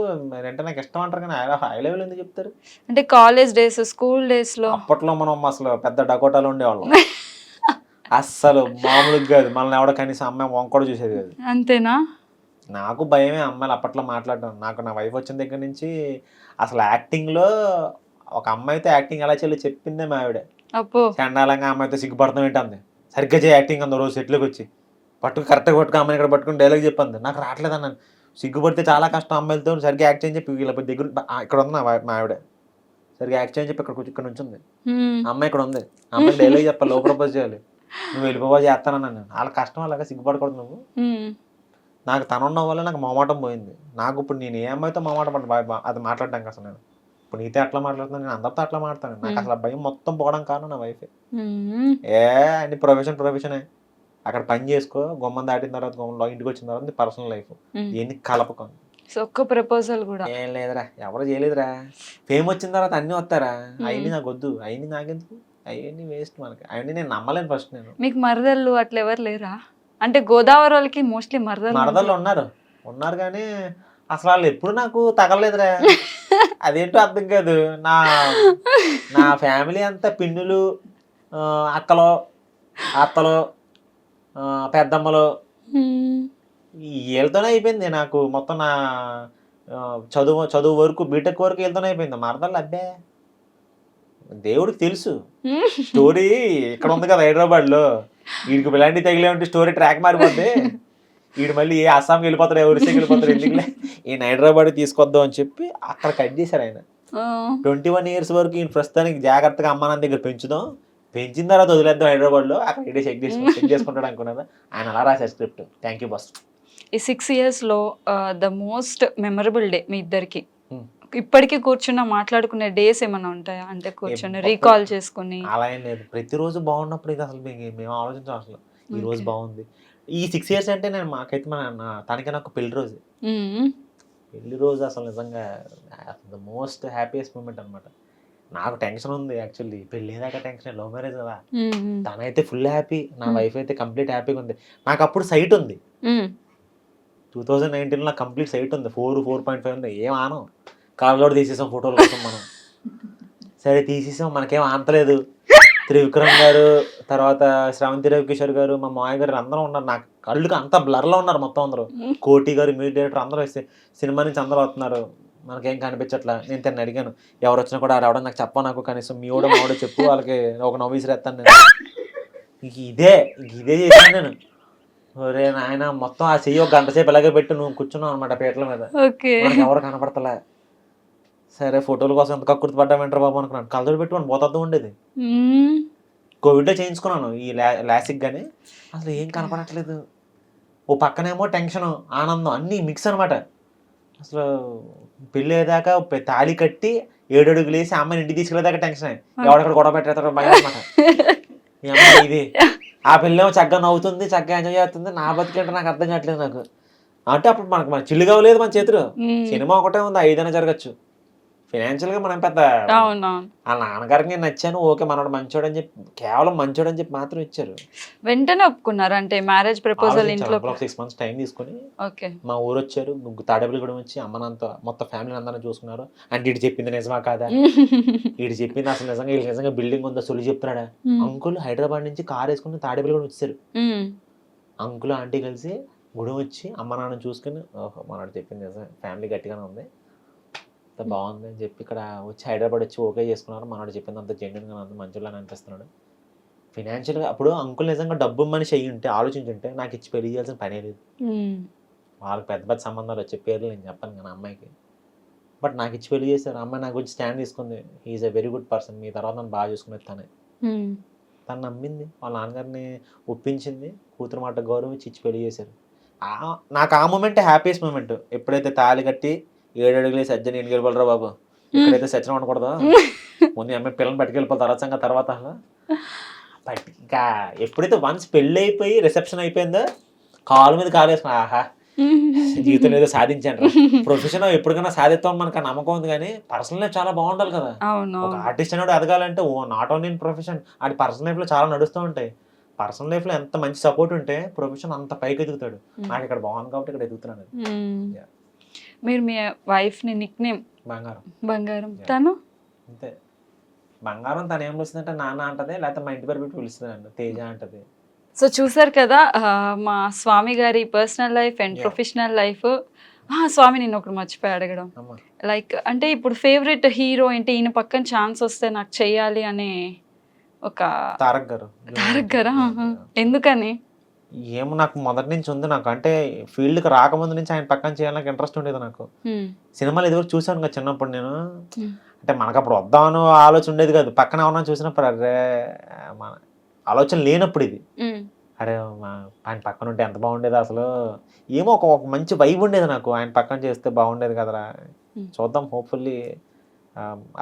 అంటే నాకు ఇష్టం అంటారు, కానీ హై లెవెల్ ఎందుకు చెప్తారు? అంటే కాలేజ్ డేస్, స్కూల్ డేస్లో అప్పట్లో మనం అసలు పెద్ద డకోటాలు ఉండేవాళ్ళం. అస్సలు మామూలుగా కాదు, మనల్ని ఎవడ కనీసం అమ్మాయి వంక కూడా చూసేది కాదు. అంతేనా? నాకు భయమే అమ్మాయిలు అప్పట్లో మాట్లాడడం. నాకు నా వైఫ్ వచ్చిన దగ్గర నుంచి అసలు యాక్టింగ్లో ఒక అమ్మాయితో యాక్టింగ్ ఎలా చేయాలో చెప్పిందే మా ఆవిడ. అప్పో, చండాలంగా అమ్మాయితో సిగ్గుపడతాం ఏంటంది, సరిగ్గా చేయి యాక్టింగ్ అంది. రోజు సెట్లోకి వచ్చి కరెక్ట్గా పట్టుకు అమ్మాయిని ఇక్కడ పట్టుకుని డైలాగ్ చెప్పింది. నాకు రావట్లేదు అన్నాను. సిగ్గుపడితే చాలా కష్టం అమ్మాయిలతో, సరిగ్గా యాక్ట్ చేయని చెప్పి వీళ్ళ దగ్గర ఇక్కడ ఉంది మా ఆవిడ, సరిగ్గా యాక్ట్ చేయని చెప్పి ఇక్కడ నుంచి ఉంది అమ్మాయి, ఇక్కడ ఉంది అమ్మాయి డైలాగ్ చెప్పాలి, లో ప్రపోజ్ చేయాలి, నువ్వు వెళ్ళిపోవా చేస్తానన్నాను. వాళ్ళ కష్టం, అలాగా సిగ్గుపడకూడదు నువ్వు. నాకు తను ఉన్న వల్ల నాకు మొమాటం పోయింది. నాకు ఇప్పుడు నేను ఏ అమ్మాయితో మొమాటం పడ్డా అది మాట్లాడడానికి అసలు నేను ఇప్పుడు నీతో అట్లా మాట్లాడుతున్నాను, నేను అందరితో అట్లా మాట్లాడతాను. నాకు అసలు భయం మొత్తం పోవడం కారణం నా వైఫే. అన్ని ప్రొఫెషనే, అక్కడ పని చేసుకో, గుమ్మం దాటిన తర్వాత గుమ్మంలో ఇంటికి వచ్చిన తర్వాత పర్సనల్ లైఫ్ ఎన్ని కలపకం. ఒక్క ప్రపోజల్ కూడా ఏం లేదురా, ఎవరు చేయలేదురా. ఫేమ్ వచ్చిన తర్వాత అన్ని వస్తారా, అవన్నీ నాకు వద్దు, అవన్నీ నాకెందుకు, అవన్నీ వేస్ట్ మనకి, అవన్నీ నేను నమ్మలేను ఫస్ట్. నేను మీకు మరదళ్ళు అట్లా ఎవరు లేరా? అంటే గోదావరి వాళ్ళకి మోస్ట్లీ మరదళ్ళు ఉన్నారు కానీ అసలు వాళ్ళు ఎప్పుడు నాకు తగలలేదురా. అదేంటో అర్థం కాదు. నా ఫ్యామిలీ అంతా పిన్నులు, అక్కలు, అత్తలు, పెద్దమ్మలు, వీళ్ళతోనే అయిపోయింది నాకు మొత్తం. నా చదువు వరకు, బీటెక్ వరకు వీళ్ళతోనే అయిపోయింది. మరదళ్ళు అబ్బే దేవుడికి తెలుసు. స్టోరీ ఇక్కడ ఉంది కదా హైదరాబాద్లో, వీడికి ఇలాంటి తగిలే ఉంటే స్టోరీ ట్రాక్ మారిపోద్ది. వీడు మళ్ళీ ఏ అస్సాంకి వెళ్ళిపోతారు, ఒరిస్సాకి వెళ్ళిపోతారు, ఎందుకులే ఈయన హైదరాబాద్ తీసుకొద్దాం అని చెప్పి అక్కడ కట్ చేశారు ఆయన. 21 years వరకు ఈయన ప్రస్తుతానికి జాగ్రత్తగా అమ్మ నాన్న దగ్గర పెంచుదాం, పెంచిన తర్వాత వదిలేద్దాం హైదరాబాద్లో, అక్కడ ఇడే చెక్ చేసుకుంటాడు అనుకున్నదా. ఆయన అలా రాశారు స్క్రిప్ట్. Thank you boss. ఈ 6 yearsలో ద మోస్ట్ మెమరబుల్ డే మీ ఇద్దరికి, ఇప్పటికీ కూర్చున్న మాట్లాడుకునే డేస్ ఏమైనా ఉంటాయా? అంటే కూర్చొని రీకాల్ చేసుకుని. అలా ఏం లేదు, ప్రతిరోజు బాగున్నప్పుడు ఇది అసలు మేము ఆలోచించాం. అసలు ఈ రోజు బాగుంది. ఈ 6 years అంటే నేను మాకైతే తనకి నాకు పెళ్లి రోజు అసలు నిజంగా ద మోస్ట్ హ్యాపీయెస్ట్ మూమెంట్ అనమాట. నాకు టెన్షన్ ఉంది యాక్చువల్లీ, పెళ్ళి దాకా టెన్షన్, లవ్ మ్యారేజ్ కదా. తనైతే ఫుల్ హ్యాపీ, నా వైఫ్ అయితే కంప్లీట్ హ్యాపీగా ఉంది. నాకు అప్పుడు సైట్ ఉంది, 2019లో నాకు కంప్లీట్ సైట్ ఉంది, 4.5 ఉంది. ఏం ఆనం, కాళ్ళలో తీసేసాం ఫోటోల కోసం మనం. సరే తీసేసాం, మనకేం ఆంతలేదు. త్రివిక్రమ్ గారు, తర్వాత శ్రవంతి రవికిషోర్ గారు, మా మామయ్య గారు అందరూ ఉన్నారు. నాకు కళ్ళుకి అంతా బ్లర్లో ఉన్నారు మొత్తం అందరూ. కోటి గారు, మ్యూజిక్ డైరెక్టర్ అందరూ వస్తే సినిమా నుంచి అందరూ వస్తున్నారు, మనకేం కనిపించట్లా. నేను తను అడిగాను, ఎవరు వచ్చినా కూడా రావడం నాకు చెప్ప, నాకు కనీసం మీ ఓడో మావిడో చెప్పు, వాళ్ళకి ఒక నవ్వేసిరేస్తాను నేను. ఇదే చేశాను నేను. ఒరే నాయన, మొత్తం ఆ చెయ్యి ఒక గంట సేపు ఇలాగే పెట్టి నువ్వు కూర్చున్నావు అనమాట పీటల మీద, ఎవరు కనపడతలే. సరే ఫోటోల కోసం ఎంత కక్కుర్తి పడ్డామంటారు బాబు అనుకున్నాను. కలదోడు పెట్టుకొని పోతూ ఉండేది. కోవిడ్లో చేయించుకున్నాను ఈ లాసిక్ గానీ అసలు ఏం కనపడట్లేదు. ఓ పక్కనేమో టెన్షన్, ఆనందం అన్నీ మిక్స్ అనమాట. అసలు పెళ్ళి అయ్యేదాకా తాళి కట్టి 7 అడుగులు వేసి అమ్మాయిని ఇంటికి తీసుకెళ్ళేదాకా టెన్షన్, ఎవడక్కడ గొడవ పెట్టేస్తాడో భయం అనమాట. ఈ అమ్మాయి ఇది, ఆ పిల్లేమో చక్కగా నవ్వుతుంది, చక్కగా ఎంజాయ్ చేస్తుంది. నా బతికేంటే నాకు అర్థం కావట్లేదు నాకు. అంటే అప్పుడు మన చిల్లుగా లేదు మన చేతిలో, సినిమా ఒకటే ఉంది, 5 అయినా జరగచ్చు. ఫైనాన్షియల్గా మనం పెద్ద, ఆ నాన్నగారికి నేను నచ్చాను, ఓకే మనోడు మంచోడని చెప్పి, కేవలం మంచోడని చెప్పి మాత్రం ఇచ్చారు. వెంటనే ఒప్పుకున్నారు అంటే మ్యారేజ్ ప్రపోజల్ ఇంట్లో? 6 months టైం తీసుకుని మా ఊరు వచ్చారు, తాడేపల్లిగూడెం వచ్చి అమ్మనంతా మొత్తం ఫ్యామిలీ అందరూ చూసుకున్నారు. అంటే ఇటు చెప్పింది నిజమా కాదా, ఇటు చెప్పింది అసలు నిజంగా బిల్డింగ్ ఉందా సొలి చెప్తున్నాడా. అంకుల్ హైదరాబాద్ నుంచి కార్ వేసుకుని తాడేపల్లిగూడెం వచ్చారు. అంకుల్ ఆంటీ కలిసి గుడి వచ్చి అమ్మ నాన్న చూసుకుని, ఓహో మనోడు చెప్పింది నిజమే, ఫ్యామిలీ గట్టిగానే ఉంది, బాగుంది అని చెప్పి ఇక్కడ వచ్చి హైదరాబాద్ వచ్చి ఓకే చేసుకున్నారు. మనోడు చెప్పింది అంత జెన్యున్గా ఉంది, మంచిగా అనిపిస్తున్నాడు. ఫినాన్షియల్గా అప్పుడు అంకుల్ నిజంగా డబ్బు మనిషి అయ్యి ఉంటే, ఆలోచించుంటే నాకు ఇచ్చి పెళ్లి చేయాల్సిన పనే లేదు. వాళ్ళకి పెద్ద సంబంధాలు వచ్చే పేర్లు నేను చెప్పాను కానీ అమ్మాయికి, బట్ నాకు ఇచ్చి పెళ్లి చేశారు. అమ్మాయి నా గురించి స్టాండ్ తీసుకుంది, he is a very good person, మీ తర్వాత నన్ను బాగా చూసుకునేది తనే. తను నమ్మింది, వాళ్ళ నాన్నగారిని ఒప్పించింది, కూతురు మాట గౌరవించి ఇచ్చి పెళ్లి చేశారు. నాకు ఆ మూమెంటే హ్యాపీయెస్ట్ మూమెంట్. ఎప్పుడైతే తాళి కట్టి 7 అడుగులు వేసి అజ్జని ఎన్నికలు పడరా బాబు, ఎక్కడైతే సచిన ఉండకూడదు, ముందు అమ్మాయి పిల్లల్ని పట్టుకెళ్ళిపోతారు తర్వాత సంగతి తర్వాత. అసలు బట్ ఇంకా ఎప్పుడైతే వన్స్ పెళ్ళి అయిపోయి రిసెప్షన్ అయిపోయిందో కాలు మీద కాలు వేసుకున్నా, ఆహా జీవితంలో ఏదో సాధించాను. ప్రొఫెషన్ ఎప్పటికైనా సాధిస్తామని మనకు నమ్మకం ఉంది, కానీ పర్సనల్ లైఫ్ చాలా బాగుండాలి కదా. అవును. ఒక ఆర్టిస్ట్ అనేవాడు ఎదగాలంటే నాట్ ఓన్లీ ఇన్ ప్రొఫెషన్, అది పర్సనల్ లైఫ్లో చాలా నడుస్తూ ఉంటాయి. పర్సనల్ లైఫ్లో ఎంత మంచి సపోర్ట్ ఉంటే ప్రొఫెషన్ అంత పైకి ఎదుగుతాడు. నాకు ఇక్కడ బాగుంది కాబట్టి ఇక్కడ ఎదుగుతున్నాను. Yeah. మీరు మీ వైఫ్ని నిక్ నేమ్ బంగారం. బంగారం, Yeah. తను అంతే బంగారం. తను ఏం పిలుస్తుందంటే నాన్న అంటది, లేకపోతే మా ఇంటి పేరు పెట్టి పిలుస్తుంది అండి, తేజ అంటది. సో చూసారు కదా మా స్వామి గారి personal life and Yeah. Professional life. Swami నేను ఒకటి మర్చిపోయి అడగడం, అమ్మ లైక్ అంటే ఇప్పుడు ఫేవరెట్ హీరో ఏంటి, ఈయన పక్కన ఛాన్స్ వస్తే నాకు చెయ్యాలి అనే ఒక తారక్ గారు. తారక్ గారా? ఎందుకని? ఏమో నాకు మొదటి నుంచి ఉంది. నాకు అంటే ఫీల్డ్కి రాకముందు నుంచి ఆయన పక్కన చేయాలని ఇంట్రెస్ట్ ఉండేది నాకు. సినిమాలు ఎదురు చూసాను కదా చిన్నప్పుడు నేను. అంటే మనకు అప్పుడు వద్దామని ఆలోచన ఉండేది కాదు. పక్కన ఎవరన్నా చూసినప్పుడు అరే మన ఆలోచన లేనప్పుడు ఇది, అరే ఆయన పక్కన ఉంటే ఎంత బాగుండేది అసలు. ఏమో ఒక మంచి వైబ్ ఉండేది నాకు, ఆయన పక్కన చేస్తే బాగుండేది కదరా. చూద్దాం, హోప్ఫుల్లీ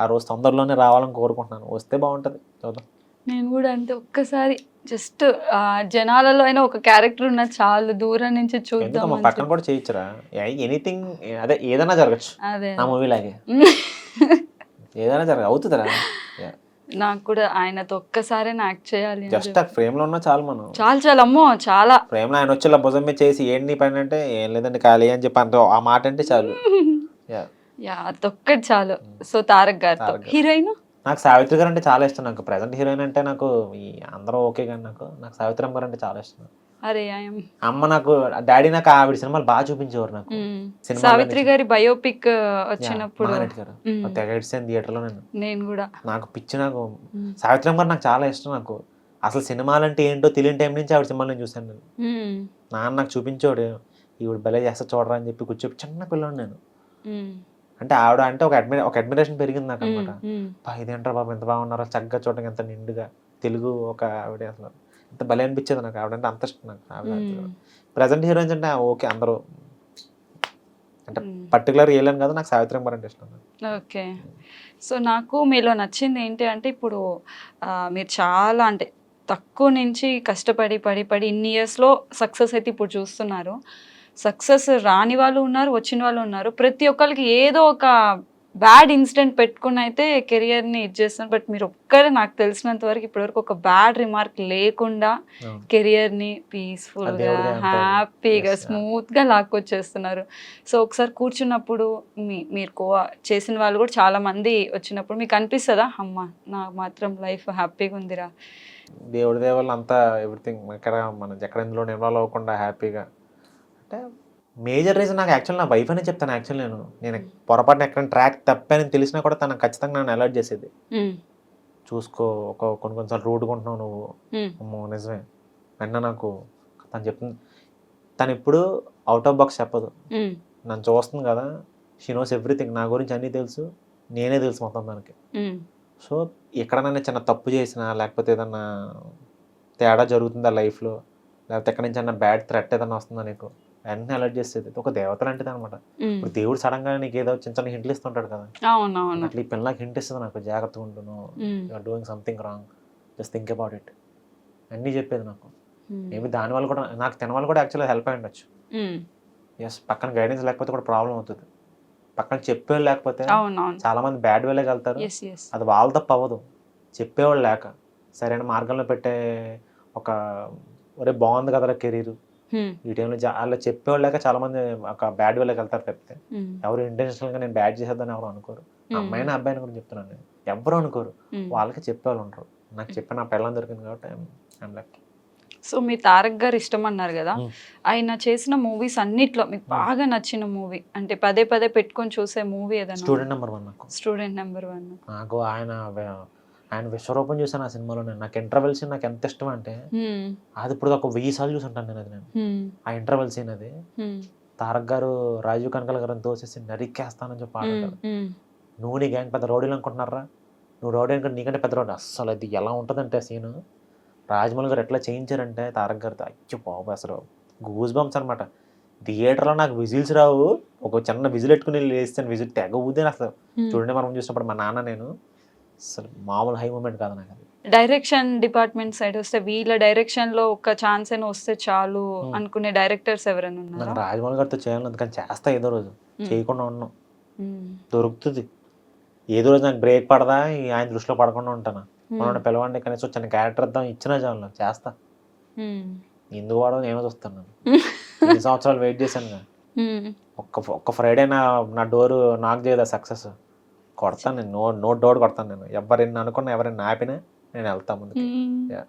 ఆ రోజు తొందరలోనే రావాలని కోరుకుంటున్నాను. వస్తే బాగుంటుంది, చూద్దాం. నేను కూడా అంతే, ఒక్కసారి జస్ట్ జనాలలో అయినా ఒక క్యారెక్టర్ ఉన్న చాలు, దూరం నుంచి చూద్దాం. ఎందుకమ్మా పక్కన కూడా చేయొచ్చురా, ఎనీథింగ్ అదే ఏదైనా జరగచ్చు. అదే నా మూవీ లాగే ఏదైనా అవుతుందిరా. నాకు కూడా ఆయనతో ఒక్కసారి యాక్ట్ చేయాలి. జస్ట్ ఫ్రేమ్ లో ఉన్నా చాలు, మనం చాలా చాలా అమ్మో చాలా ఫ్రేమ్ లో ఆయన వచ్చి ఇలా భుజం మీద చేసి ఏంటి పని అంటే ఏం లేదండి ఖాళీ అని చెప్పి అంత ఆ మాట అంటే చాలు. అదొక్కటి చాలు. సో తారక్ గారితో. హీరోయిన్ నాకు సావిత్రి గారు అంటే చాలా ఇష్టం. నాకు ప్రెసెంట్ హీరోయిన్ అంటే నాకు ఈ అందరూ ఓకే, కానీ నాకు సావిత్రమ్మ గారు అంటే చాలా ఇష్టం. అరే అమ్మ నాకు డాడీ నాకు ఆవిడ సినిమాలు బాగా చూపించేవారు. నాకు సావిత్రి గారి బయోపిక్ వచ్చినప్పుడు తెగ థియేటర్ లో నేను కూడా, నాకు పిచ్చి. నాకు సావిత్రమ్మ గారు నాకు చాలా ఇష్టం. నాకు అసలు సినిమాలు అంటే ఏంటో తెలియని టైం నుంచి ఆవిడ సినిమాలు నేను చూశాను. నేను నాన్న నాకు చూపించాడు, ఈవిడ భలే చేస్తా చూడరా అని చెప్పి కూర్చోపి చిన్న పిల్లని నేను. అంటే ఆవిడ అంటే ఒక అడ్మిరేషన్ పెరిగింది నాకు అనమాట. ఇదేంటారు బాబు ఎంత బాగున్నారో, చక్కగా చూడడానికి ఎంత నిండుగా తెలుగు ఒక ఆవిడ, అసలు ఎంత భలే అనిపించేది నాకు. ఆవిడంటే అంత ఇష్టం నాకు. ఆవిడ ప్రజెంట్ హీరోయిన్స్ అంటే ఓకే అందరూ, అంటే పర్టికులర్ ఏలేను కదా, నాకు సావిత్రి గారు అంటే ఇష్టం. ఓకే. సో నాకు మీలో నచ్చింది ఏంటి అంటే, ఇప్పుడు మీరు చాలా అంటే తక్కువ నుంచి కష్టపడి పడి ఇన్ని ఇయర్స్లో సక్సెస్ అయితే ఇప్పుడు చూస్తున్నారు. సక్సెస్ రాని వాళ్ళు ఉన్నారు, వచ్చిన వాళ్ళు ఉన్నారు. ప్రతి ఒక్కరికి ఏదో ఒక బ్యాడ్ ఇన్సిడెంట్ పెట్టుకుని అయితే కెరియర్ని ఇది చేస్తున్నారు. బట్ మీరు ఒక్కరే నాకు తెలిసినంత వరకు ఇప్పటివరకు ఒక బ్యాడ్ రిమార్క్ లేకుండా కెరియర్ని పీస్ఫుల్గా హ్యాపీగా స్మూత్గా లాక్కొచ్చేస్తున్నారు. సో ఒకసారి కూర్చున్నప్పుడు మీరు చేసిన వాళ్ళు కూడా చాలా మంది వచ్చినప్పుడు మీకు అనిపిస్తుందా, అమ్మ నాకు మాత్రం లైఫ్ హ్యాపీగా ఉందిరా? దేవుడి దేవాళ్ళు అంతా ఎవ్రీథింగ్ మనం ఎక్కడ ఇందులో ఇన్వాల్వ్ అవ్వకుండా హ్యాపీగా. అంటే మేజర్ రీజన్ నాకు యాక్చువల్ నా వైఫ్ అనే చెప్తాను. యాక్చువల్ నేను పొరపాటున ఎక్కడ ట్రాక్ తప్పానని తెలిసినా కూడా తనకు ఖచ్చితంగా నన్ను అలర్ట్ చేసేది. చూసుకో, కొన్నిసార్లు రూడ్గా ఉంటున్నావు నువ్వు, అమ్మో నిజమే వెంటనే నాకు తను చెప్తుంది. తను ఇప్పుడు అవుట్ ఆఫ్ బాక్స్ చెప్పదు. నన్ను చూస్తుంది కదా, షీ నోస్ ఎవ్రీథింగ్, నా గురించి అన్నీ తెలుసు, నేనే తెలుసు మొత్తం తనకి. సో ఎక్కడైనా చిన్న తప్పు చేసినా, లేకపోతే ఏదన్నా తేడా జరుగుతుందా లైఫ్లో, లేకపోతే ఎక్కడి నుంచి అన్న బ్యాడ్ థ్రెట్ ఏదైనా వస్తుందా నీకు, అన్నీ అలర్ట్ చేసేది. ఒక దేవత లాంటిది అనమాట. ఇప్పుడు దేవుడు సడన్ గా నీకు ఏదో చిన్న చిన్న హింట్లు ఇస్తుంటాడు కదా, అట్లా ఈ పిల్లలకి హింట్ ఇస్తుంది నాకు, జాగ్రత్తగా ఉంటున్నావు, you're doing something wrong, just think about it అన్నీ చెప్పేది నాకు. మేబీ దానివల్ల కూడా నాకు తినవాళ్ళు కూడా యాక్చువల్గా హెల్ప్ అయి ఉండొచ్చు. ఎస్, పక్కన గైడెన్స్ లేకపోతే కూడా ప్రాబ్లం అవుతుంది. పక్కన చెప్పేవాళ్ళు లేకపోతే చాలా మంది బ్యాడ్ వేలోకి వెళ్తారు. అది వాళ్ళ తప్ప అవ్వదు, చెప్పేవాళ్ళు లేక సరైన మార్గంలో పెట్టే ఒక ఒరే బాగుంది కదరా కెరీర్ ఈ టైంలో అలా చెప్పేవాళ్ళు లేక చాలా మంది ఒక బ్యాడ్ వేలోకి వెళ్తారు తప్పితే ఎవరు ఇంటెన్షనల్ గా నేను బ్యాడ్ చేసేద్దని ఎవరు అనుకోరు. అమ్మాయిని అబ్బాయిని కూడా చెప్తున్నాను నేను, ఎవరు అనుకోరు, వాళ్ళకి చెప్పేవాళ్ళు ఉంటారు. నాకు చెప్పిన నా పిల్లలు దొరికింది కాబట్టి ఐఎమ్ లక్కీ. సో మీ తారక్ గారు ఇష్టం అన్నారు కదా, ఆయన చేసిన మూవీస్ అన్నిట్లో మీకు బాగా నచ్చిన మూవీ అంటే పదే పదే పెట్టుకొని చూసే మూవీ ఏదైనా? Student number 1. నాకు స్టూడెంట్ నెంబర్ 1. నాకు ఆయన విశ్వరూపం చూసాను ఆ సినిమాలో. నాకు ఇంటర్వెల్ సీన్ నాకు ఎంత ఇష్టం అంటే, అది ఇప్పుడు ఒక 1000 సార్లు చూసుంటాను నేను. అది నేను ఆ ఇంటర్వెల్ సీన్, అది తారక్ గారు రాజీవ్ కనకాల గారిని తోసేసి నరికేస్తానని చెప్పి ఆడుతారు. నువ్వు నీ గ్యాంగ్ పెద్ద రౌడీలు అనుకుంటున్నారా, నువ్వు రౌడీ అనుకుంటే నీకంటే పెద్ద రౌడీ. అస్సలు అది ఎలా ఉంటుందంటే సీన్ రాజమౌళి గారు ఎట్లా చేయించారంటే తారక్ గారితో అయ్యో బాబు అసలు గూస్ బంప్స్ అనమాట. థియేటర్లో నాకు విజిల్స్ రావు, ఒక చిన్న విజిల్ పెట్టుకుని వేస్తాను, విజిల్ తెగ ఊదేను అసలు. చూడండి మనం చూసినప్పుడు మా నాన్న నేను అసలు మామూలు హై మూమెంట్ కాదు నాకు అది. డైరెక్షన్ డిపార్ట్మెంట్ సైడ్ వస్తే వీళ్ళ డైరెక్షన్ లో ఒక ఛాన్స్ అయినా వస్తే చాలు అనుకునే డైరెక్టర్స్ ఎవరైనా నాకు ఉన్నారా? రాజమౌళి గారితో చేయాలని కానీ చేస్తా ఏదో రోజు, చేయకుండా ఉన్నాను. మ్మ్. దొరుకుతుంది ఏదో రోజు, నాకు బ్రేక్ పడదా ఆయన దృష్టిలో పడకుండా ఉంటాను. మనం పిలవండి కనీసం చిన్న క్యారెక్టర్ ఇద్దాం, ఇచ్చినా చాలు నాకు చేస్తా. మ్మ్. ఎందుకు వాడో నేను చూస్తాను. నేను ఎన్ని సంవత్సరాలు వెయిట్ చేశాను కదా. మ్మ్. ఒక్క ఫ్రైడే నా డోరు నాక్ చేయదా సక్సెస్, కొడతాను నేను, నో డోర్ కొడతాను నేను. ఎవరైనా అనుకున్నా, ఎవరైనా ఆపినా నేను వెళ్తాను ముందుకు. Yeah.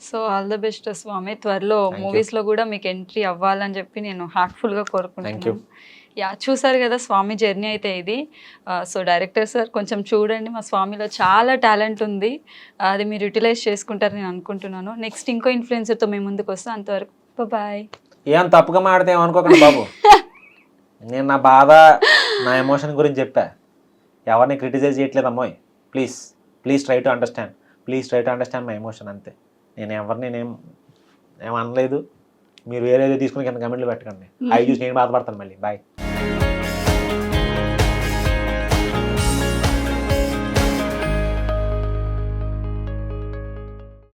So all the best Swami, త్వరలో మూవీస్ లో కూడా మీకు ఎంట్రీ అవ్వాలని చెప్పి నేను హార్ట్ఫుల్ గా కోరుకుంటున్నాను. యా, చూసారు కదా స్వామి జర్నీ అయితే ఇది. సో డైరెక్టర్ సార్ కొంచెం చూడండి, మా స్వామిలో చాలా టాలెంట్ ఉంది, అది మీరు యూటిలైజ్ చేసుకుంటారని నేను అనుకుంటున్నాను. నెక్స్ట్ ఇంకో ఇన్ఫ్లుయెన్సర్తో మేము ముందుకు వస్తాం, అంతవరకు బాయ్. ఏం తప్పుగా మాడితే ఏమనుకోకండి బాబు. నేను నా బాధ, నా ఎమోషన్ గురించి చెప్పా, ఎవరిని క్రిటిసైజ్ చేయట్లేదు అమ్మాయి. Please try to understand my emotion అంతే. నేను ఎవరిని ఏం అనలేదు. మీరు వేరేదో తీసుకుని కింద కమెంట్లు పెట్టకండి. అవి చూసి నేను బాధపడతాను మళ్ళీ. బాయ్.